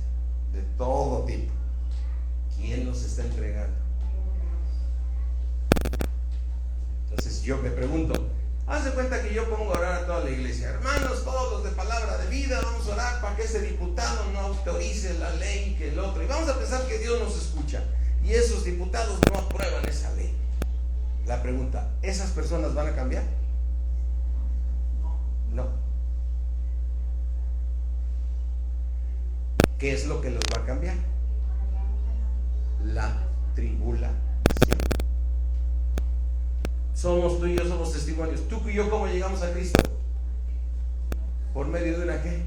de todo tipo, ¿quién los está entregando? Entonces yo me pregunto, haz de cuenta que yo pongo a orar a toda la iglesia, hermanos, todos los de palabra de vida, vamos a orar para que ese diputado no autorice la ley que el otro, y vamos a pensar que Dios nos escucha, y esos diputados no aprueban esa ley. La pregunta, ¿esas personas van a cambiar? No. ¿Qué es lo que los va a cambiar? La tribulación. Tú y yo somos testimonios. Tú y yo, ¿cómo llegamos a Cristo? ¿Por medio de una qué?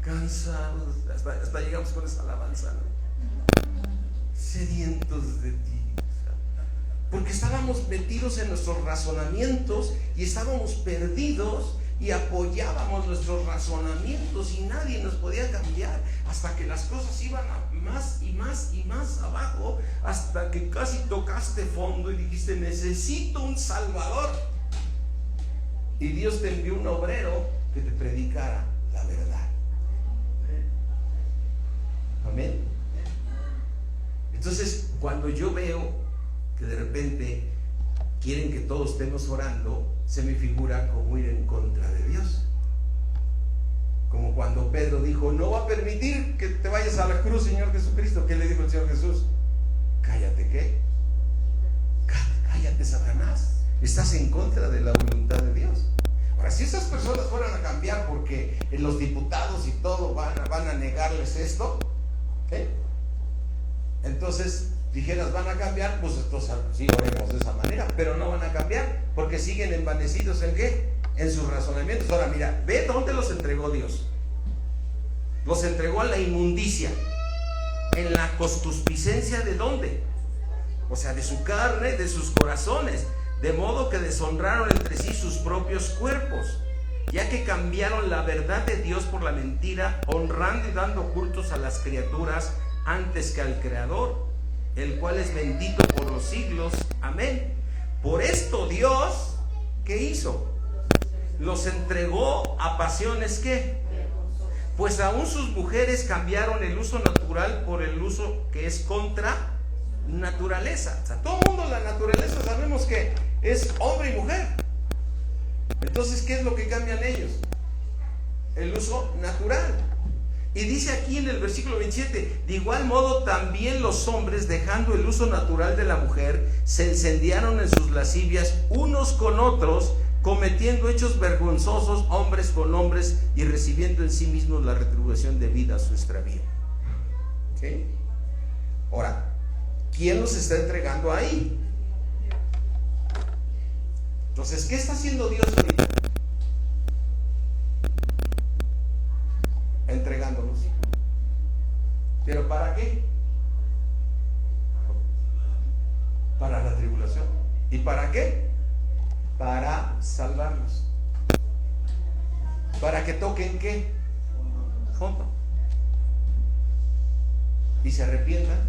Cansados. Hasta llegamos con esa alabanza, ¿no? Sedientos de ti. Porque estábamos metidos en nuestros razonamientos y estábamos perdidos y apoyábamos nuestros razonamientos y nadie nos podía cambiar hasta que las cosas iban a más y más y más abajo, hasta que casi tocaste fondo y dijiste, necesito un salvador, y Dios te envió un obrero que te predicara la verdad. Amén. Entonces, cuando yo veo que de repente quieren que todos estemos orando, se me figura como ir en contra de Dios. Como cuando Pedro dijo, no va a permitir que te vayas a la cruz, Señor Jesucristo. ¿Qué le dijo el Señor Jesús? Cállate, ¿qué? Cállate, Satanás. Estás en contra de la voluntad de Dios. Ahora, si esas personas fueran a cambiar porque los diputados y todo van a negarles esto, ¿eh? Entonces dijeras, van a cambiar, pues entonces sí oremos de esa manera, pero no van a cambiar porque siguen envanecidos en qué, en sus razonamientos. Ahora mira, ve dónde los entregó Dios. Los entregó a la inmundicia, en la concupiscencia de dónde, o sea, de su carne, de sus corazones, de modo que deshonraron entre sí sus propios cuerpos, ya que cambiaron la verdad de Dios por la mentira, honrando y dando cultos a las criaturas antes que al Creador, el cual es bendito por los siglos. Amén. Por esto Dios, ¿qué hizo? Los entregó a pasiones, ¿qué? Pues aún sus mujeres cambiaron el uso natural por el uso que es contra naturaleza. O sea, todo el mundo, la naturaleza, sabemos que es hombre y mujer. Entonces, ¿qué es lo que cambian ellos? El uso natural. Y dice aquí en el versículo 27, de igual modo también los hombres, dejando el uso natural de la mujer, se incendiaron en sus lascivias unos con otros, cometiendo hechos vergonzosos hombres con hombres y recibiendo en sí mismos la retribución debida a su extravío. ¿Okay? Ahora, ¿quién los está entregando ahí? Entonces, ¿qué está haciendo Dios ahorita? Entregándolos. ¿Pero para qué? qué? Para salvarlos. Para que toquen ¿qué? Fondo. Y se arrepientan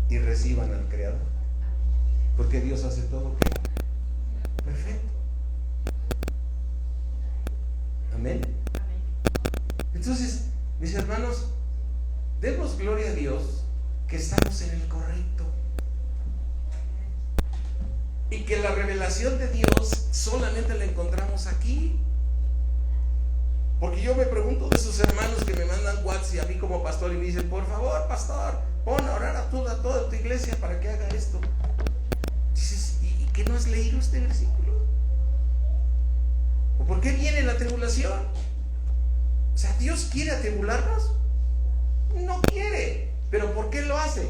y reciban al Creador. Porque Dios hace todo ¿qué? Perfecto. Amén. Entonces, mis hermanos, demos gloria a Dios que estamos en el correcto. Y que la revelación de Dios solamente la encontramos aquí. Porque yo me pregunto de esos hermanos que me mandan WhatsApp y a mí como pastor y me dicen, por favor, pastor, pon a orar a toda tu iglesia para que haga esto. Dices, ¿y qué no has leído este versículo? ¿O por qué viene la tribulación? O sea, ¿Dios quiere atribularnos? No quiere. ¿Pero por qué lo hace?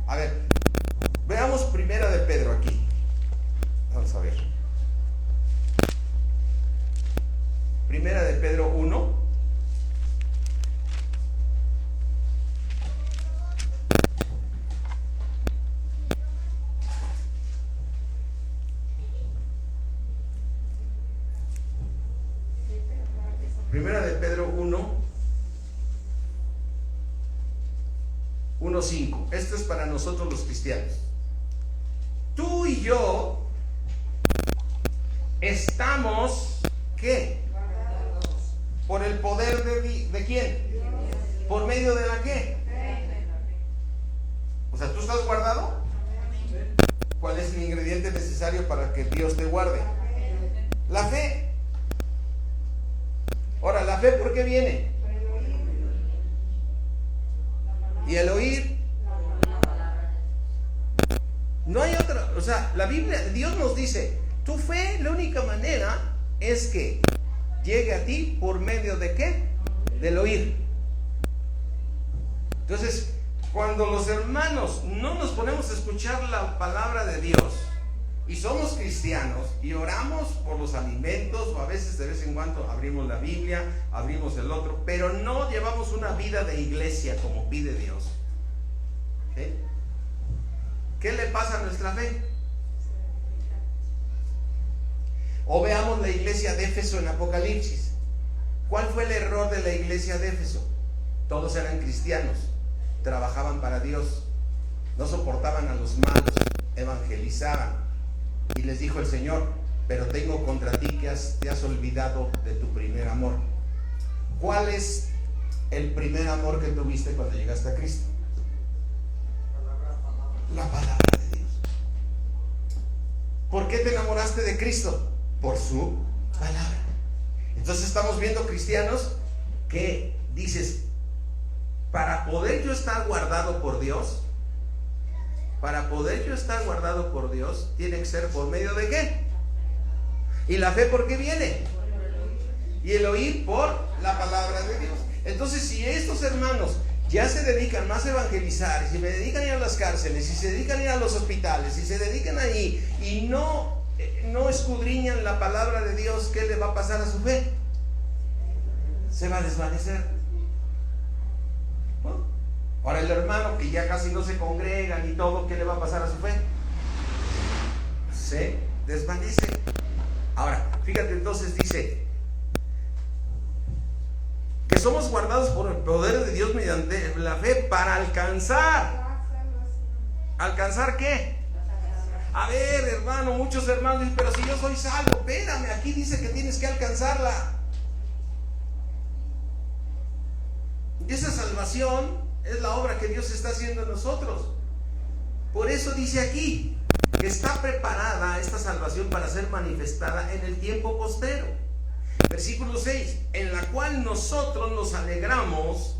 A ver, veamos Primera de Pedro aquí. Vamos a ver. Primera de Pedro 1. Primera de Pedro 1:5. Esto es para nosotros los cristianos. Tú y yo estamos, ¿qué? Por el poder de ¿quién? ¿Por medio de la qué? O sea, ¿tú estás guardado? ¿Cuál es el ingrediente necesario para que Dios te guarde? La fe. Ahora, ¿la fe por qué viene? Y el oír. No hay otra. O sea, la Biblia, Dios nos dice, tu fe, la única manera es que llegue a ti por medio de ¿qué? Del oír. Entonces, cuando los hermanos no nos ponemos a escuchar la palabra de Dios y somos cristianos y oramos por los alimentos, o a veces de vez en cuando abrimos la Biblia, abrimos el otro, pero no llevamos una vida de iglesia como pide Dios, ¿sí? ¿Qué le pasa a nuestra fe? O veamos la iglesia de Éfeso en Apocalipsis. ¿Cuál fue el error de la iglesia de Éfeso? Todos eran cristianos, trabajaban para Dios, no soportaban a los malos, evangelizaban. Y les dijo el Señor, pero tengo contra ti que te has olvidado de tu primer amor. ¿Cuál es el primer amor que tuviste cuando llegaste a Cristo? La palabra de Dios. ¿Por qué te enamoraste de Cristo? Por su palabra. Entonces estamos viendo cristianos que dices, para poder yo estar guardado por Dios, tiene que ser por medio de ¿qué? ¿Y la fe por qué viene? Y el oír por la palabra de Dios. Entonces, si estos hermanos ya se dedican más a evangelizar, y si me dedican a ir a las cárceles, y se dedican a ir a los hospitales, y se dedican ahí, y no escudriñan la palabra de Dios, ¿qué le va a pasar a su fe? Se va a desvanecer. ¿No? Ahora el hermano que ya casi no se congregan y todo, ¿qué le va a pasar a su fe? Se desvanece. Ahora, fíjate, entonces dice que somos guardados por el poder de Dios mediante la fe para alcanzar. ¿Alcanzar qué? A ver, hermano, muchos hermanos dicen, pero si yo soy salvo, espérame, aquí dice que tienes que alcanzarla. Y esa salvación es la obra que Dios está haciendo en nosotros. Por eso dice aquí que está preparada esta salvación para ser manifestada en el tiempo postero. Versículo 6, en la cual nosotros nos alegramos,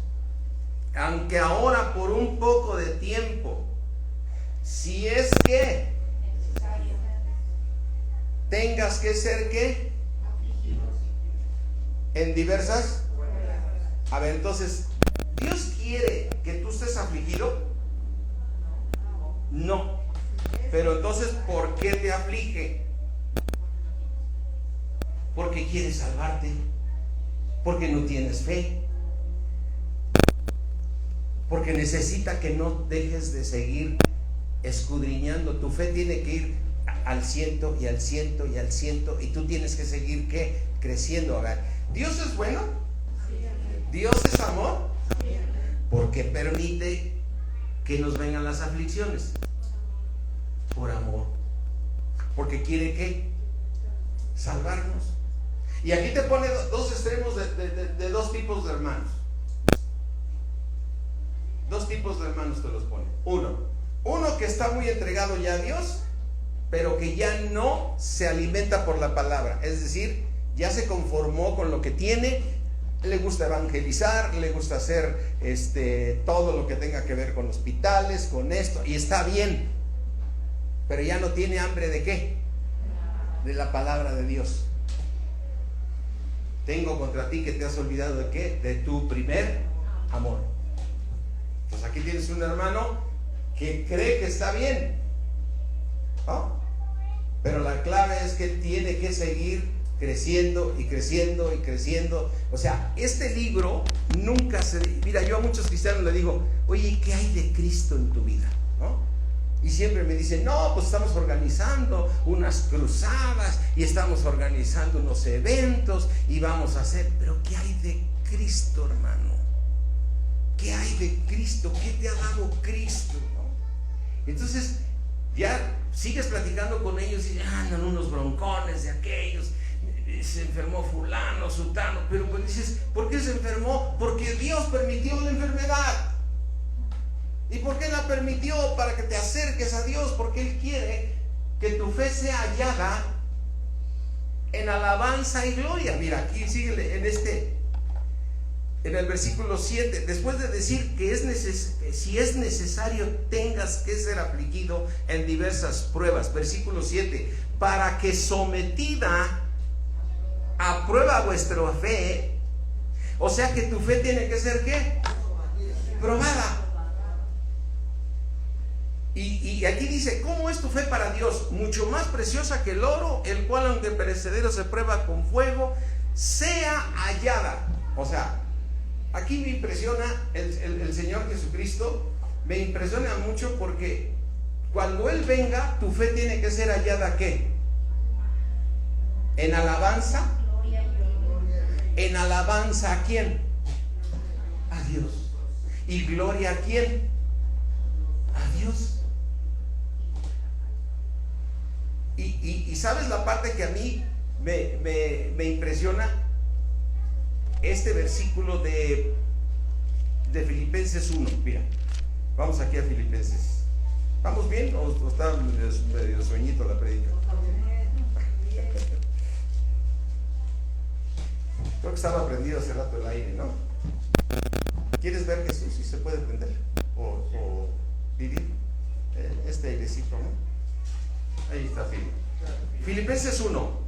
aunque ahora por un poco de tiempo, si es que tengas que ser ¿qué? En diversas. A ver, entonces, ¿Dios quiere que tú estés afligido? No. Pero entonces, ¿por qué te aflige? Porque quiere salvarte, porque no tienes fe, porque necesita que no dejes de seguir escudriñando. Tu fe tiene que ir al 100 y al 100 y al 100, y tú tienes que seguir, ¿qué? Creciendo. A ver, ¿Dios es bueno? ¿Dios es amor? Porque permite que nos vengan las aflicciones. Por amor. Porque quiere, ¿qué? Salvarnos. Y aquí te pone dos extremos de dos tipos de hermanos. Dos tipos de hermanos te los pone. Uno que está muy entregado ya a Dios, pero que ya no se alimenta por la palabra. Es decir, ya se conformó con lo que tiene. Le gusta evangelizar, le gusta hacer todo lo que tenga que ver con hospitales, con esto, y está bien, pero ya no tiene hambre ¿de qué? De la palabra de Dios. Tengo contra ti que te has olvidado ¿de qué? De tu primer amor. Entonces aquí tienes un hermano que cree que está bien, ¿no? Pero la clave es que tiene que seguir creciendo y creciendo y creciendo. O sea, este libro nunca se... Mira, yo a muchos cristianos le digo, oye, ¿qué hay de Cristo en tu vida? ¿No? Y siempre me dicen, no, pues estamos organizando unas cruzadas y estamos organizando unos eventos y vamos a hacer... Pero ¿qué hay de Cristo, hermano? ¿Qué hay de Cristo? ¿Qué te ha dado Cristo? ¿No? Entonces, ya sigues platicando con ellos y andan unos broncones de aquellos. Se enfermó fulano, sutano, pero pues dices, ¿por qué se enfermó? Porque Dios permitió la enfermedad. ¿Y por qué la permitió? Para que te acerques a Dios, porque Él quiere que tu fe sea hallada en alabanza y gloria. Mira, aquí sigue en el versículo 7, después de decir que si es necesario tengas que ser afligido en diversas pruebas. Versículo 7, para que sometida a prueba vuestra fe, o sea que tu fe tiene que ser ¿qué? Probada. Y aquí dice, ¿cómo es tu fe para Dios? Mucho más preciosa que el oro, el cual aunque perecedero se prueba con fuego, sea hallada. O sea, aquí me impresiona el Señor Jesucristo, me impresiona mucho porque cuando Él venga, tu fe tiene que ser hallada ¿qué? En alabanza. En alabanza ¿a quién? A Dios. ¿Y gloria a quién? A Dios. Y ¿sabes la parte que a mí me impresiona? Este versículo de Filipenses 1. Mira, vamos aquí a Filipenses. ¿Vamos bien? ¿O está medio sueñito la predica? Creo que estaba prendido hace rato el aire, ¿no? ¿Quieres ver Jesús si se puede prender? O vivir este airecito, ¿no? Ahí está Filipenses 1.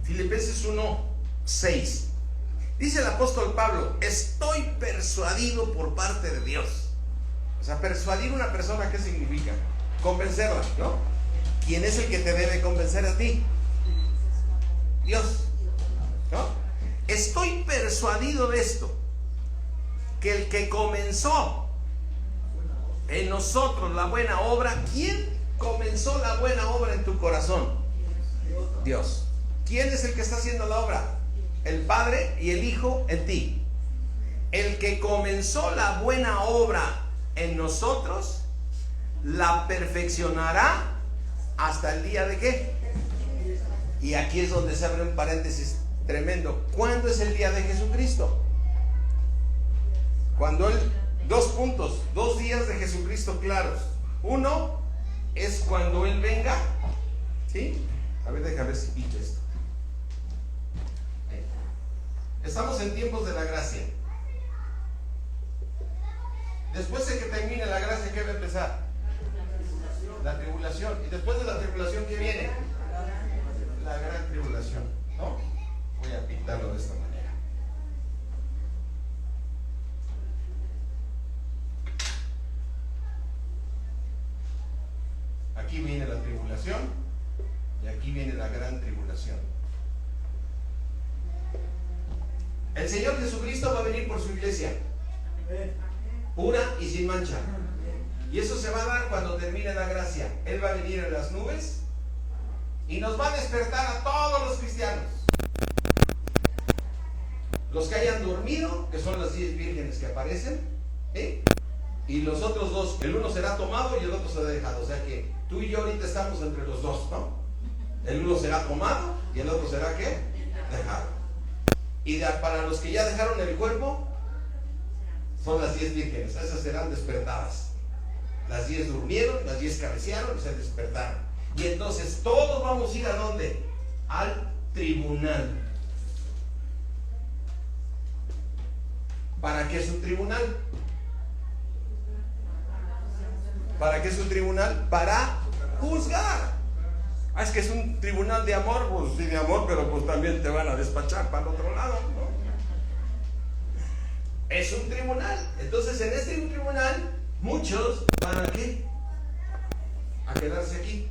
Filipenses 1:6. Dice el apóstol Pablo, estoy persuadido por parte de Dios. O sea, persuadir a una persona, ¿qué significa? Convencerla, ¿no? ¿Quién es el que te debe convencer a ti? Dios, ¿no? Estoy persuadido de esto, que el que comenzó en nosotros la buena obra, ¿quién comenzó la buena obra en tu corazón? Dios. ¿Quién es el que está haciendo la obra? El Padre y el Hijo en ti. El que comenzó la buena obra en nosotros, la perfeccionará hasta el día de ¿qué? Y aquí es donde se abre un paréntesis tremendo. ¿Cuándo es el día de Jesucristo? Cuando Él, 2 puntos, 2 días de Jesucristo claros. Uno es cuando Él venga, ¿sí? A ver, déjame ver si pincho esto. Estamos en tiempos de la gracia. Después de que termine la gracia, ¿qué va a empezar? La tribulación. Y después de la tribulación, ¿qué viene? La gran tribulación, ¿no? Voy a pintarlo de esta manera. Aquí viene la tribulación y aquí aquí viene la gran tribulación. El Señor Jesucristo va a venir por su iglesia, pura y sin mancha. Y eso se va a dar cuando termine la gracia. Él va a venir en las nubes y nos va a despertar a todos los cristianos. Los que hayan dormido, que son las 10 vírgenes que aparecen, y los otros dos, el uno será tomado y el otro será dejado. O sea que tú y yo ahorita estamos entre los dos, ¿no? El uno será tomado y el otro será ¿qué? Dejado. Y para los que ya dejaron el cuerpo, son las 10 vírgenes. Esas serán despertadas. Las 10 durmieron, las 10 cabecearon y se despertaron. Y entonces todos vamos a ir ¿a dónde? Al tribunal. ¿Para qué es un tribunal? ¿Para qué es un tribunal? Para juzgar. Es que es un tribunal de amor. Pues sí, de amor, pero pues también te van a despachar para el otro lado, ¿no? Es un tribunal. Entonces en este tribunal muchos van ¿a qué? A quedarse aquí,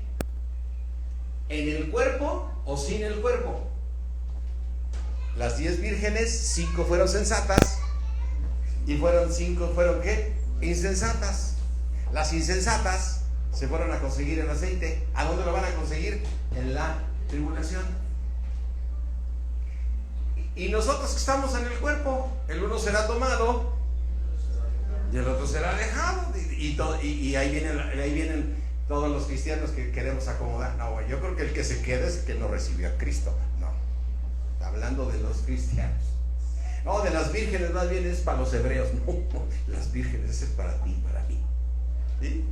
en el cuerpo o sin el cuerpo. Las 10 vírgenes, 5 fueron sensatas y 5 fueron ¿qué? Insensatas. Las insensatas se fueron a conseguir el aceite. ¿A dónde lo van a conseguir? En la tribulación. Y nosotros que estamos en el cuerpo, el uno será tomado y el otro será dejado. Y ahí vienen todos los cristianos que queremos acomodar. No, yo creo que el que se queda es el que no recibió a Cristo. No, hablando de los cristianos. No, de las vírgenes más bien es para los hebreos. No, las vírgenes es para ti, para mí. ¿Sí?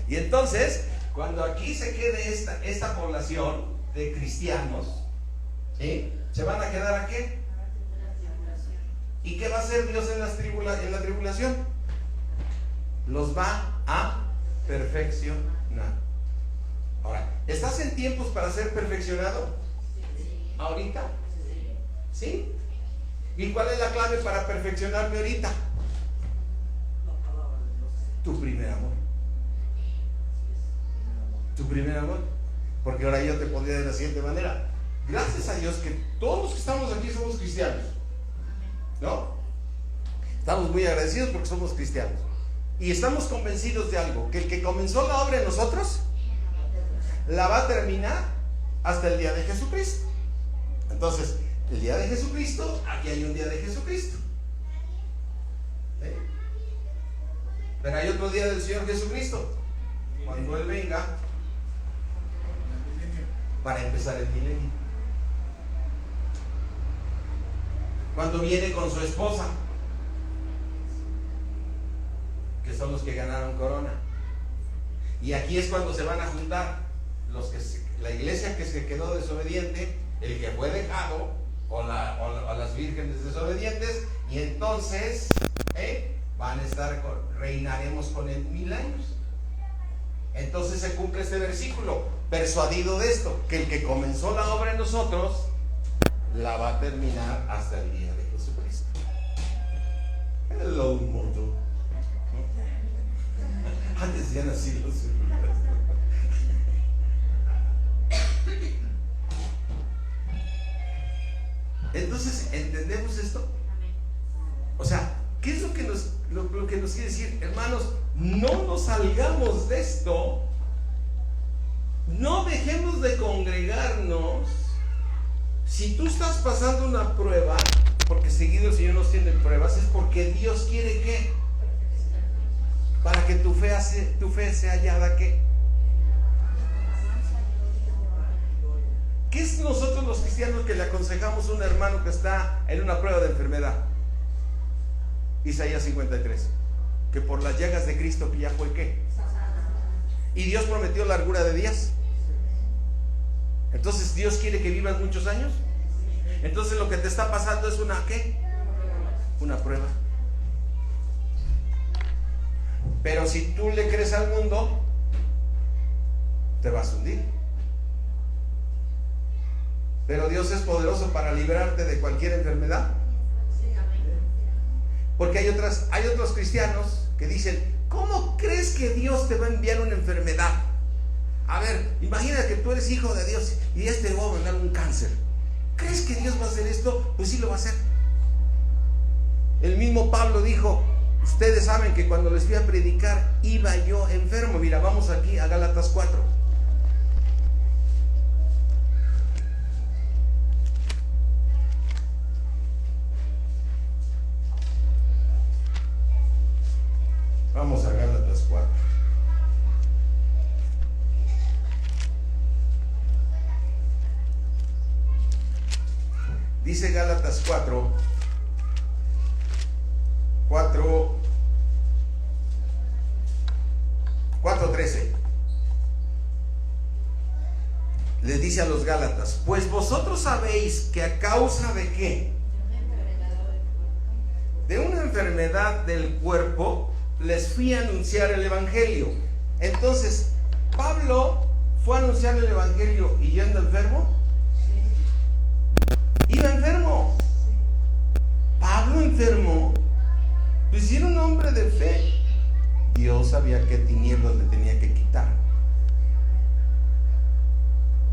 Y entonces, cuando aquí se quede esta población de cristianos, ¿sí? ¿Se van a quedar a qué? ¿Y qué va a hacer Dios en la tribulación? Los va a perfeccionar. Ahora, ¿estás en tiempos para ser perfeccionado? ¿Ahorita? ¿Sí? ¿Y cuál es la clave para perfeccionarme ahorita? Tu primer amor. Tu primer amor. Porque ahora yo te pondría de la siguiente manera. Gracias a Dios que todos los que estamos aquí somos cristianos, ¿no? Estamos muy agradecidos porque somos cristianos. Y estamos convencidos de algo, que el que comenzó la obra en nosotros la va a terminar hasta el día de Jesucristo. Entonces, el día de Jesucristo, aquí hay un día de Jesucristo, ¿sí? Pero hay otro día del Señor Jesucristo, cuando Él venga para empezar el milenio, cuando viene con su esposa, que son los que ganaron corona. Y aquí es cuando se van a juntar la iglesia que se quedó desobediente, el que fue dejado, o las vírgenes desobedientes, y entonces van a estar, reinaremos con él 1000 años. Entonces se cumple este versículo, persuadido de esto, que el que comenzó la obra en nosotros la va a terminar hasta el día de Jesucristo. Hello, mundo. Antes ya así los celulares. Entonces, ¿entendemos esto? O sea, ¿qué es lo que nos quiere decir? Hermanos, no nos salgamos de esto. No dejemos de congregarnos. Si tú estás pasando una prueba, porque seguido el Señor nos tiene pruebas, es porque Dios quiere que para que tu fe sea hallada ¿qué? ¿Qué es nosotros los cristianos que le aconsejamos a un hermano que está en una prueba de enfermedad? Isaías 53, que por las llagas de Cristo ya fue ¿qué? Y Dios prometió largura de días. Entonces Dios quiere que vivas muchos años. Entonces lo que te está pasando es una ¿qué? Una prueba. Pero si tú le crees al mundo, te vas a hundir. Pero Dios es poderoso para librarte de cualquier enfermedad. Porque hay otros cristianos que dicen, ¿cómo crees que Dios te va a enviar una enfermedad? A ver, imagina que tú eres hijo de Dios y te va a mandar un cáncer. ¿Crees que Dios va a hacer esto? Pues sí lo va a hacer. El mismo Pablo dijo, ustedes saben que cuando les fui a predicar iba yo enfermo. Mira, vamos aquí a Gálatas 4. Vamos a Gálatas 4. Dice Gálatas 4:13. Les dice a los Gálatas, pues vosotros sabéis que a causa de ¿qué? De una enfermedad del cuerpo les fui a anunciar el evangelio. Entonces, Pablo fue a anunciar el evangelio y yendo enfermo. Iba enfermo. Pablo enfermo. Pues si era un hombre de fe, Dios sabía qué tinieblas le tenía que quitar.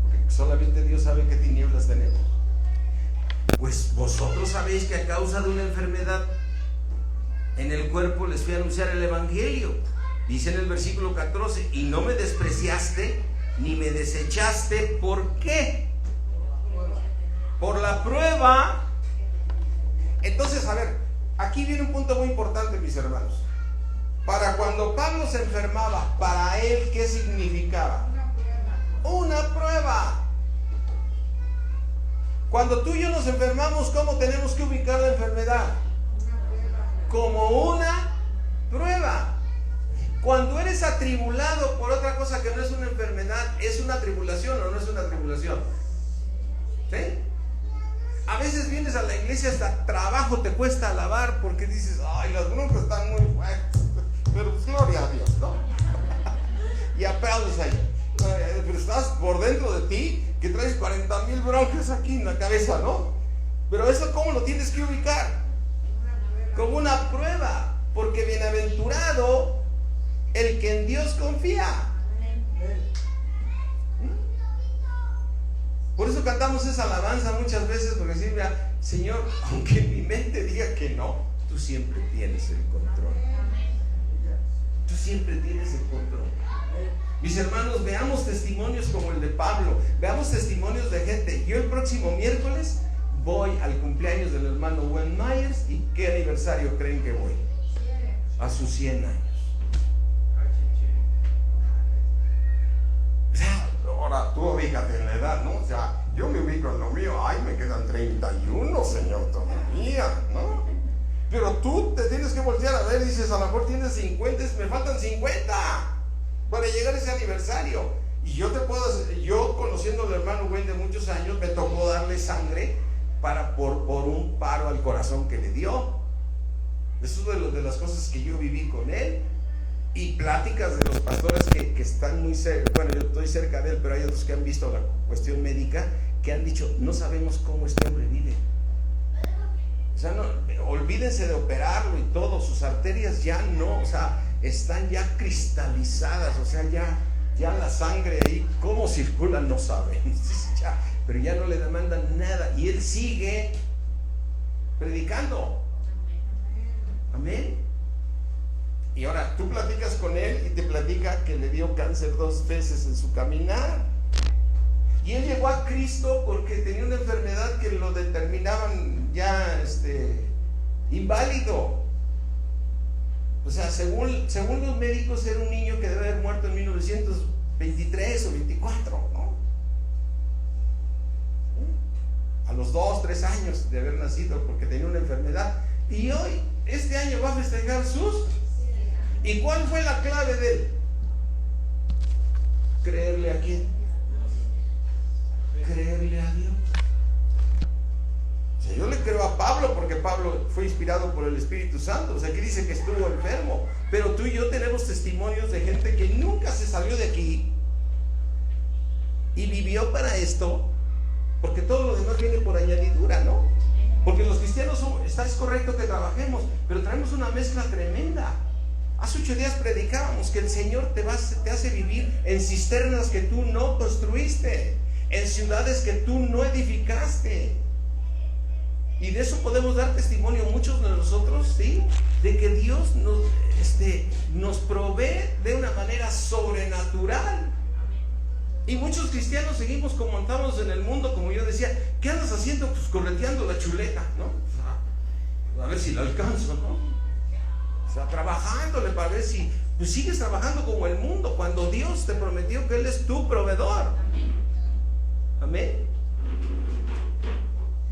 Porque solamente Dios sabe qué tinieblas tenemos. Pues vosotros sabéis que a causa de una enfermedad en el cuerpo les fui a anunciar el evangelio. Dice en el versículo 14, y no me despreciaste ni me desechaste. ¿Por qué? Por la prueba. Entonces, a ver, aquí viene un punto muy importante, mis hermanos. Para cuando Pablo se enfermaba, para él, ¿qué significaba? Una prueba. Cuando tú y yo nos enfermamos, ¿cómo tenemos que ubicar la enfermedad? Como una prueba. Cuando eres atribulado por otra cosa que no es una enfermedad, ¿es una tribulación o no es una tribulación? ¿Sí? A veces vienes a la iglesia, hasta trabajo te cuesta alabar porque dices, ay, las broncas están muy fuertes, pero pues, gloria a Dios, ¿no? Y aplaudes ahí. Pero estás por dentro de ti que traes 40,000 broncas aquí en la cabeza, ¿no? Pero eso, ¿cómo lo tienes que ubicar? Como una prueba, porque bienaventurado el que en Dios confía. Por eso cantamos esa alabanza muchas veces, porque decimos, Señor, aunque mi mente diga que no, tú siempre tienes el control. Tú siempre tienes el control. Mis hermanos, veamos testimonios como el de Pablo, veamos testimonios de gente. Yo el próximo miércoles voy al cumpleaños del hermano Wayne Myers. ¿Y qué aniversario creen que voy? A sus 100 años. O sea, ahora tú ubícate en la edad, ¿no? O sea, yo me ubico en lo mío. Ay, me quedan 31, Señor, todavía, ¿no? Pero tú te tienes que voltear a ver y dices, a lo mejor tienes 50, me faltan 50 para llegar a ese aniversario. Y yo te puedo hacer, yo conociendo al hermano Wayne de muchos años, me tocó darle sangre por un paro al corazón que le dio. Eso es de las cosas que yo viví con él. Y pláticas de los pastores que están muy cerca. Bueno, yo estoy cerca de él, pero hay otros que han visto la cuestión médica, que han dicho, no sabemos cómo este hombre vive. O sea, no, olvídense de operarlo y todo, sus arterias ya no, o sea, están ya cristalizadas, o sea, ya la sangre ahí, cómo circula no saben, ya, pero ya no le demandan nada y él sigue predicando. Amén. Y ahora tú platicas con él y te platica que le dio cáncer 2 veces en su caminar. Y él llegó a Cristo porque tenía una enfermedad que lo determinaban ya inválido. O sea, según los médicos era un niño que debe haber muerto en 1923 o 24, ¿no? A los 2, 3 años de haber nacido porque tenía una enfermedad. Y hoy, este año va a festejar sus... ¿Y cuál fue la clave de él? ¿Creerle a quién? Creerle a Dios. O sea, yo le creo a Pablo porque Pablo fue inspirado por el Espíritu Santo. O sea, aquí dice que estuvo enfermo. Pero tú y yo tenemos testimonios de gente que nunca se salió de aquí y vivió para esto, porque todo lo demás viene por añadidura, ¿no? Porque los cristianos es correcto que trabajemos, pero traemos una mezcla tremenda. Hace 8 días predicábamos que el Señor te hace vivir en cisternas que tú no construiste, en ciudades que tú no edificaste. Y de eso podemos dar testimonio muchos de nosotros, ¿sí? De que Dios nos provee de una manera sobrenatural. Y muchos cristianos seguimos como andamos en el mundo, como yo decía. ¿Qué andas haciendo? Pues correteando la chuleta, ¿no? A ver si la alcanzo, ¿no? O sea, trabajándole para ver si pues sigues trabajando como el mundo, cuando Dios te prometió que Él es tu proveedor. Amén.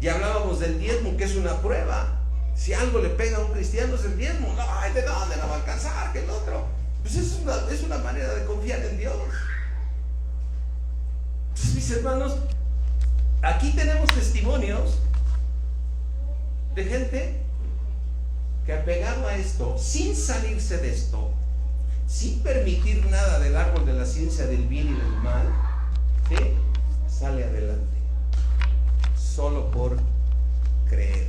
Y hablábamos del diezmo, que es una prueba. Si algo le pega a un cristiano es el diezmo. No, ay, ¿de dónde la va a alcanzar? Que el otro. Pues es una manera de confiar en Dios. Entonces, mis hermanos, aquí tenemos testimonios de gente que apegado a esto, sin salirse de esto, sin permitir nada del árbol de la ciencia del bien y del mal, ¿sí? Sale adelante. Solo por creer.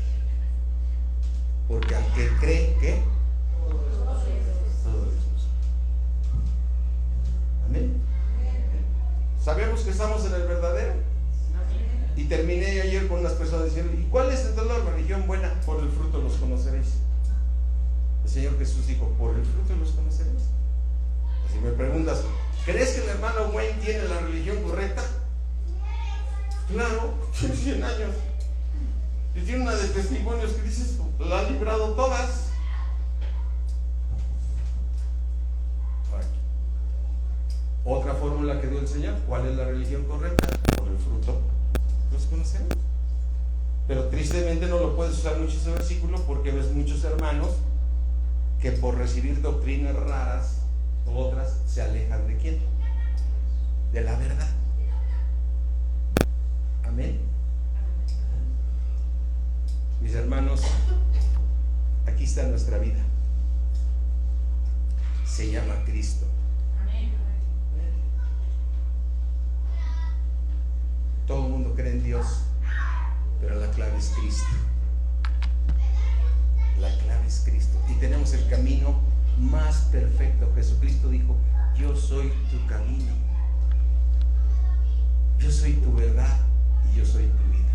Porque al que cree, ¿qué? Todo es. Amén. Sabemos que estamos en el verdadero. Y terminé ayer con unas personas diciendo: ¿y cuál es entonces la religión buena? Por el fruto los conoceréis. El Señor Jesús dijo: por el fruto los conoceréis. Si me preguntas, ¿crees que el hermano Wayne tiene la religión correcta? Claro, tiene 100 años. Y tiene una de testimonios que dices: la ha librado todas. Otra fórmula que dio el Señor: ¿cuál es la religión correcta? Por el fruto los conocemos. Pero tristemente no lo puedes usar mucho ese versículo, porque ves muchos hermanos que por recibir doctrinas raras u otras se alejan de quién? De la verdad. Amén. Mis hermanos, aquí está nuestra vida. Se llama Cristo. Todo el mundo cree en Dios, pero la clave es Cristo. La clave es Cristo. Y tenemos el camino más perfecto. Jesucristo dijo: yo soy tu camino, yo soy tu verdad y yo soy tu vida.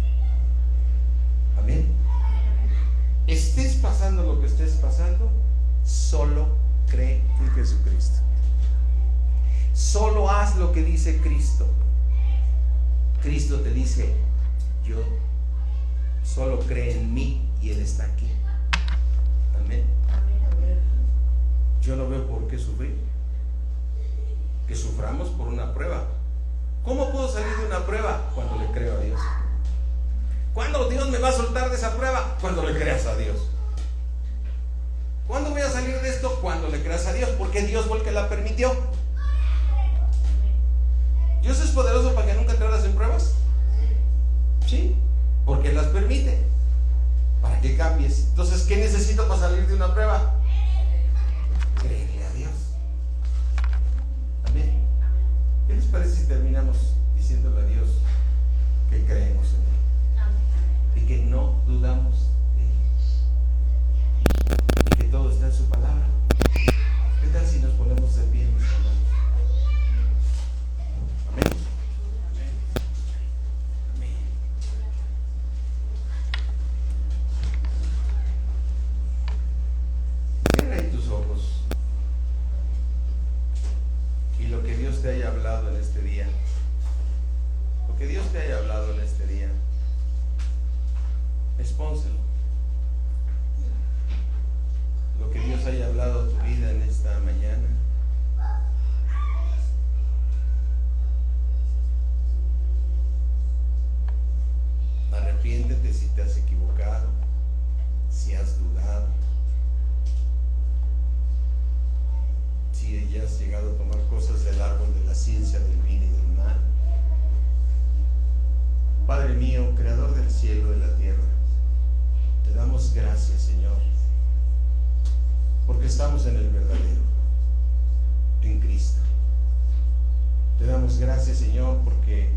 Amén. Estés pasando lo que estés pasando, solo cree en Jesucristo. Solo haz lo que dice Cristo. Cristo te dice: yo solo cree en mí y Él está aquí. Amén. Yo no veo por qué sufrir. Que suframos por una prueba. ¿Cómo puedo salir de una prueba? Cuando le creo a Dios. ¿Cuándo Dios me va a soltar de esa prueba? Cuando le creas a Dios. ¿Cuándo voy a salir de esto? Cuando le creas a Dios, porque Dios fue el que la permitió. ¿Dios es poderoso para que nunca entraras en pruebas? Sí, porque las permite, para que cambies. Entonces, ¿qué necesito para salir de una prueba? Creerle a Dios. Amén. ¿Qué les parece si terminamos diciéndole a Dios que creemos en Él y que no dudamos de Él y que todo está en su palabra? ¿Qué tal si nos ponemos de pie, mis hermanos? Amén. Amén. Cierra ahí tus ojos y lo que Dios te haya hablado en este día, lo que Dios te haya hablado en este día, expónselo. Lo que Dios haya hablado a tu vida en esta mañana, arrepiéntete si te has equivocado, si has dudado, si ya has llegado a tomar cosas del árbol de la ciencia del bien y del mal. Padre mío, creador del cielo y de la tierra, te damos gracias, Señor, porque estamos en el verdadero, en Cristo. Te damos gracias, Señor, porque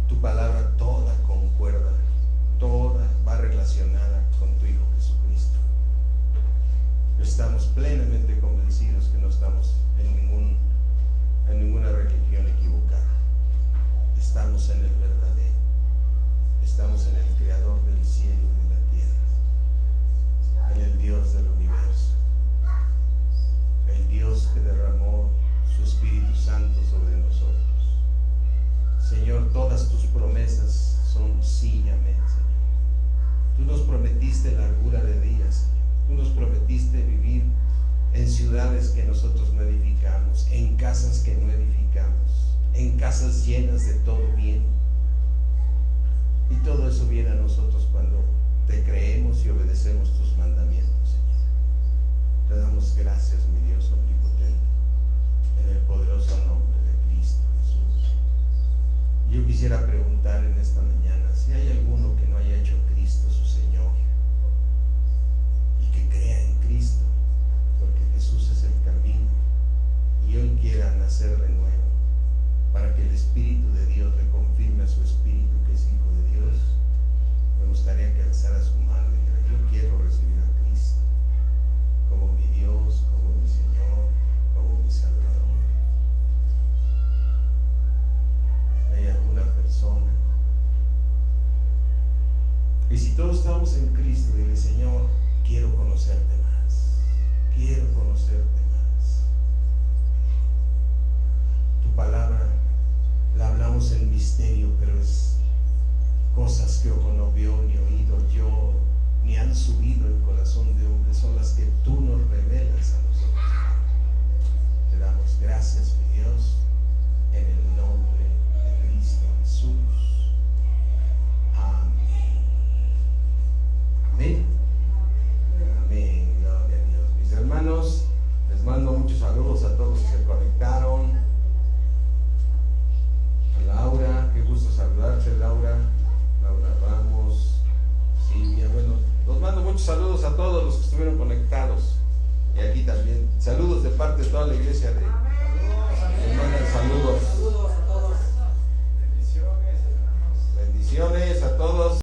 tu palabra toda concuerda, toda va relacionada con tu Hijo Jesucristo. Estamos plenamente convencidos en ciudades que nosotros no edificamos, en casas que no edificamos, en casas llenas de todo bien. Y todo eso viene a nosotros cuando te creemos y obedecemos tus mandamientos, Señor. Te damos gracias, mi Dios omnipotente, en el poderoso nombre de Cristo Jesús. Yo quisiera preguntar en esta mañana si hay alguno que no haya hecho a Cristo su Señor y que crea en Cristo, porque Jesús es el camino, y hoy quiera nacer de nuevo para que el Espíritu de Dios le confirme a su espíritu que es hijo de Dios. Me gustaría que alzara su mano y dijera: yo quiero recibir a Cristo como mi Dios, como mi Señor, como mi Salvador. ¿Hay alguna persona? Y si todos estamos en Cristo, dile: Señor, quiero conocerte más, quiero conocerte más. Tu palabra la hablamos en misterio, pero es cosas que ojo no vio, ni oído yo, ni han subido el corazón de hombre, son las que tú nos revelas a nosotros. Te damos gracias, mi Dios, en el nombre de Cristo Jesús. Amén. Amén. Amén. Gloria a Dios. Mis hermanos, les mando muchos saludos a todos los que se conectaron. A Laura, qué gusto saludarte, Laura. Laura Ramos, Silvia. Bueno, los mando muchos saludos a todos los que estuvieron conectados. Y aquí también saludos de parte de toda la iglesia de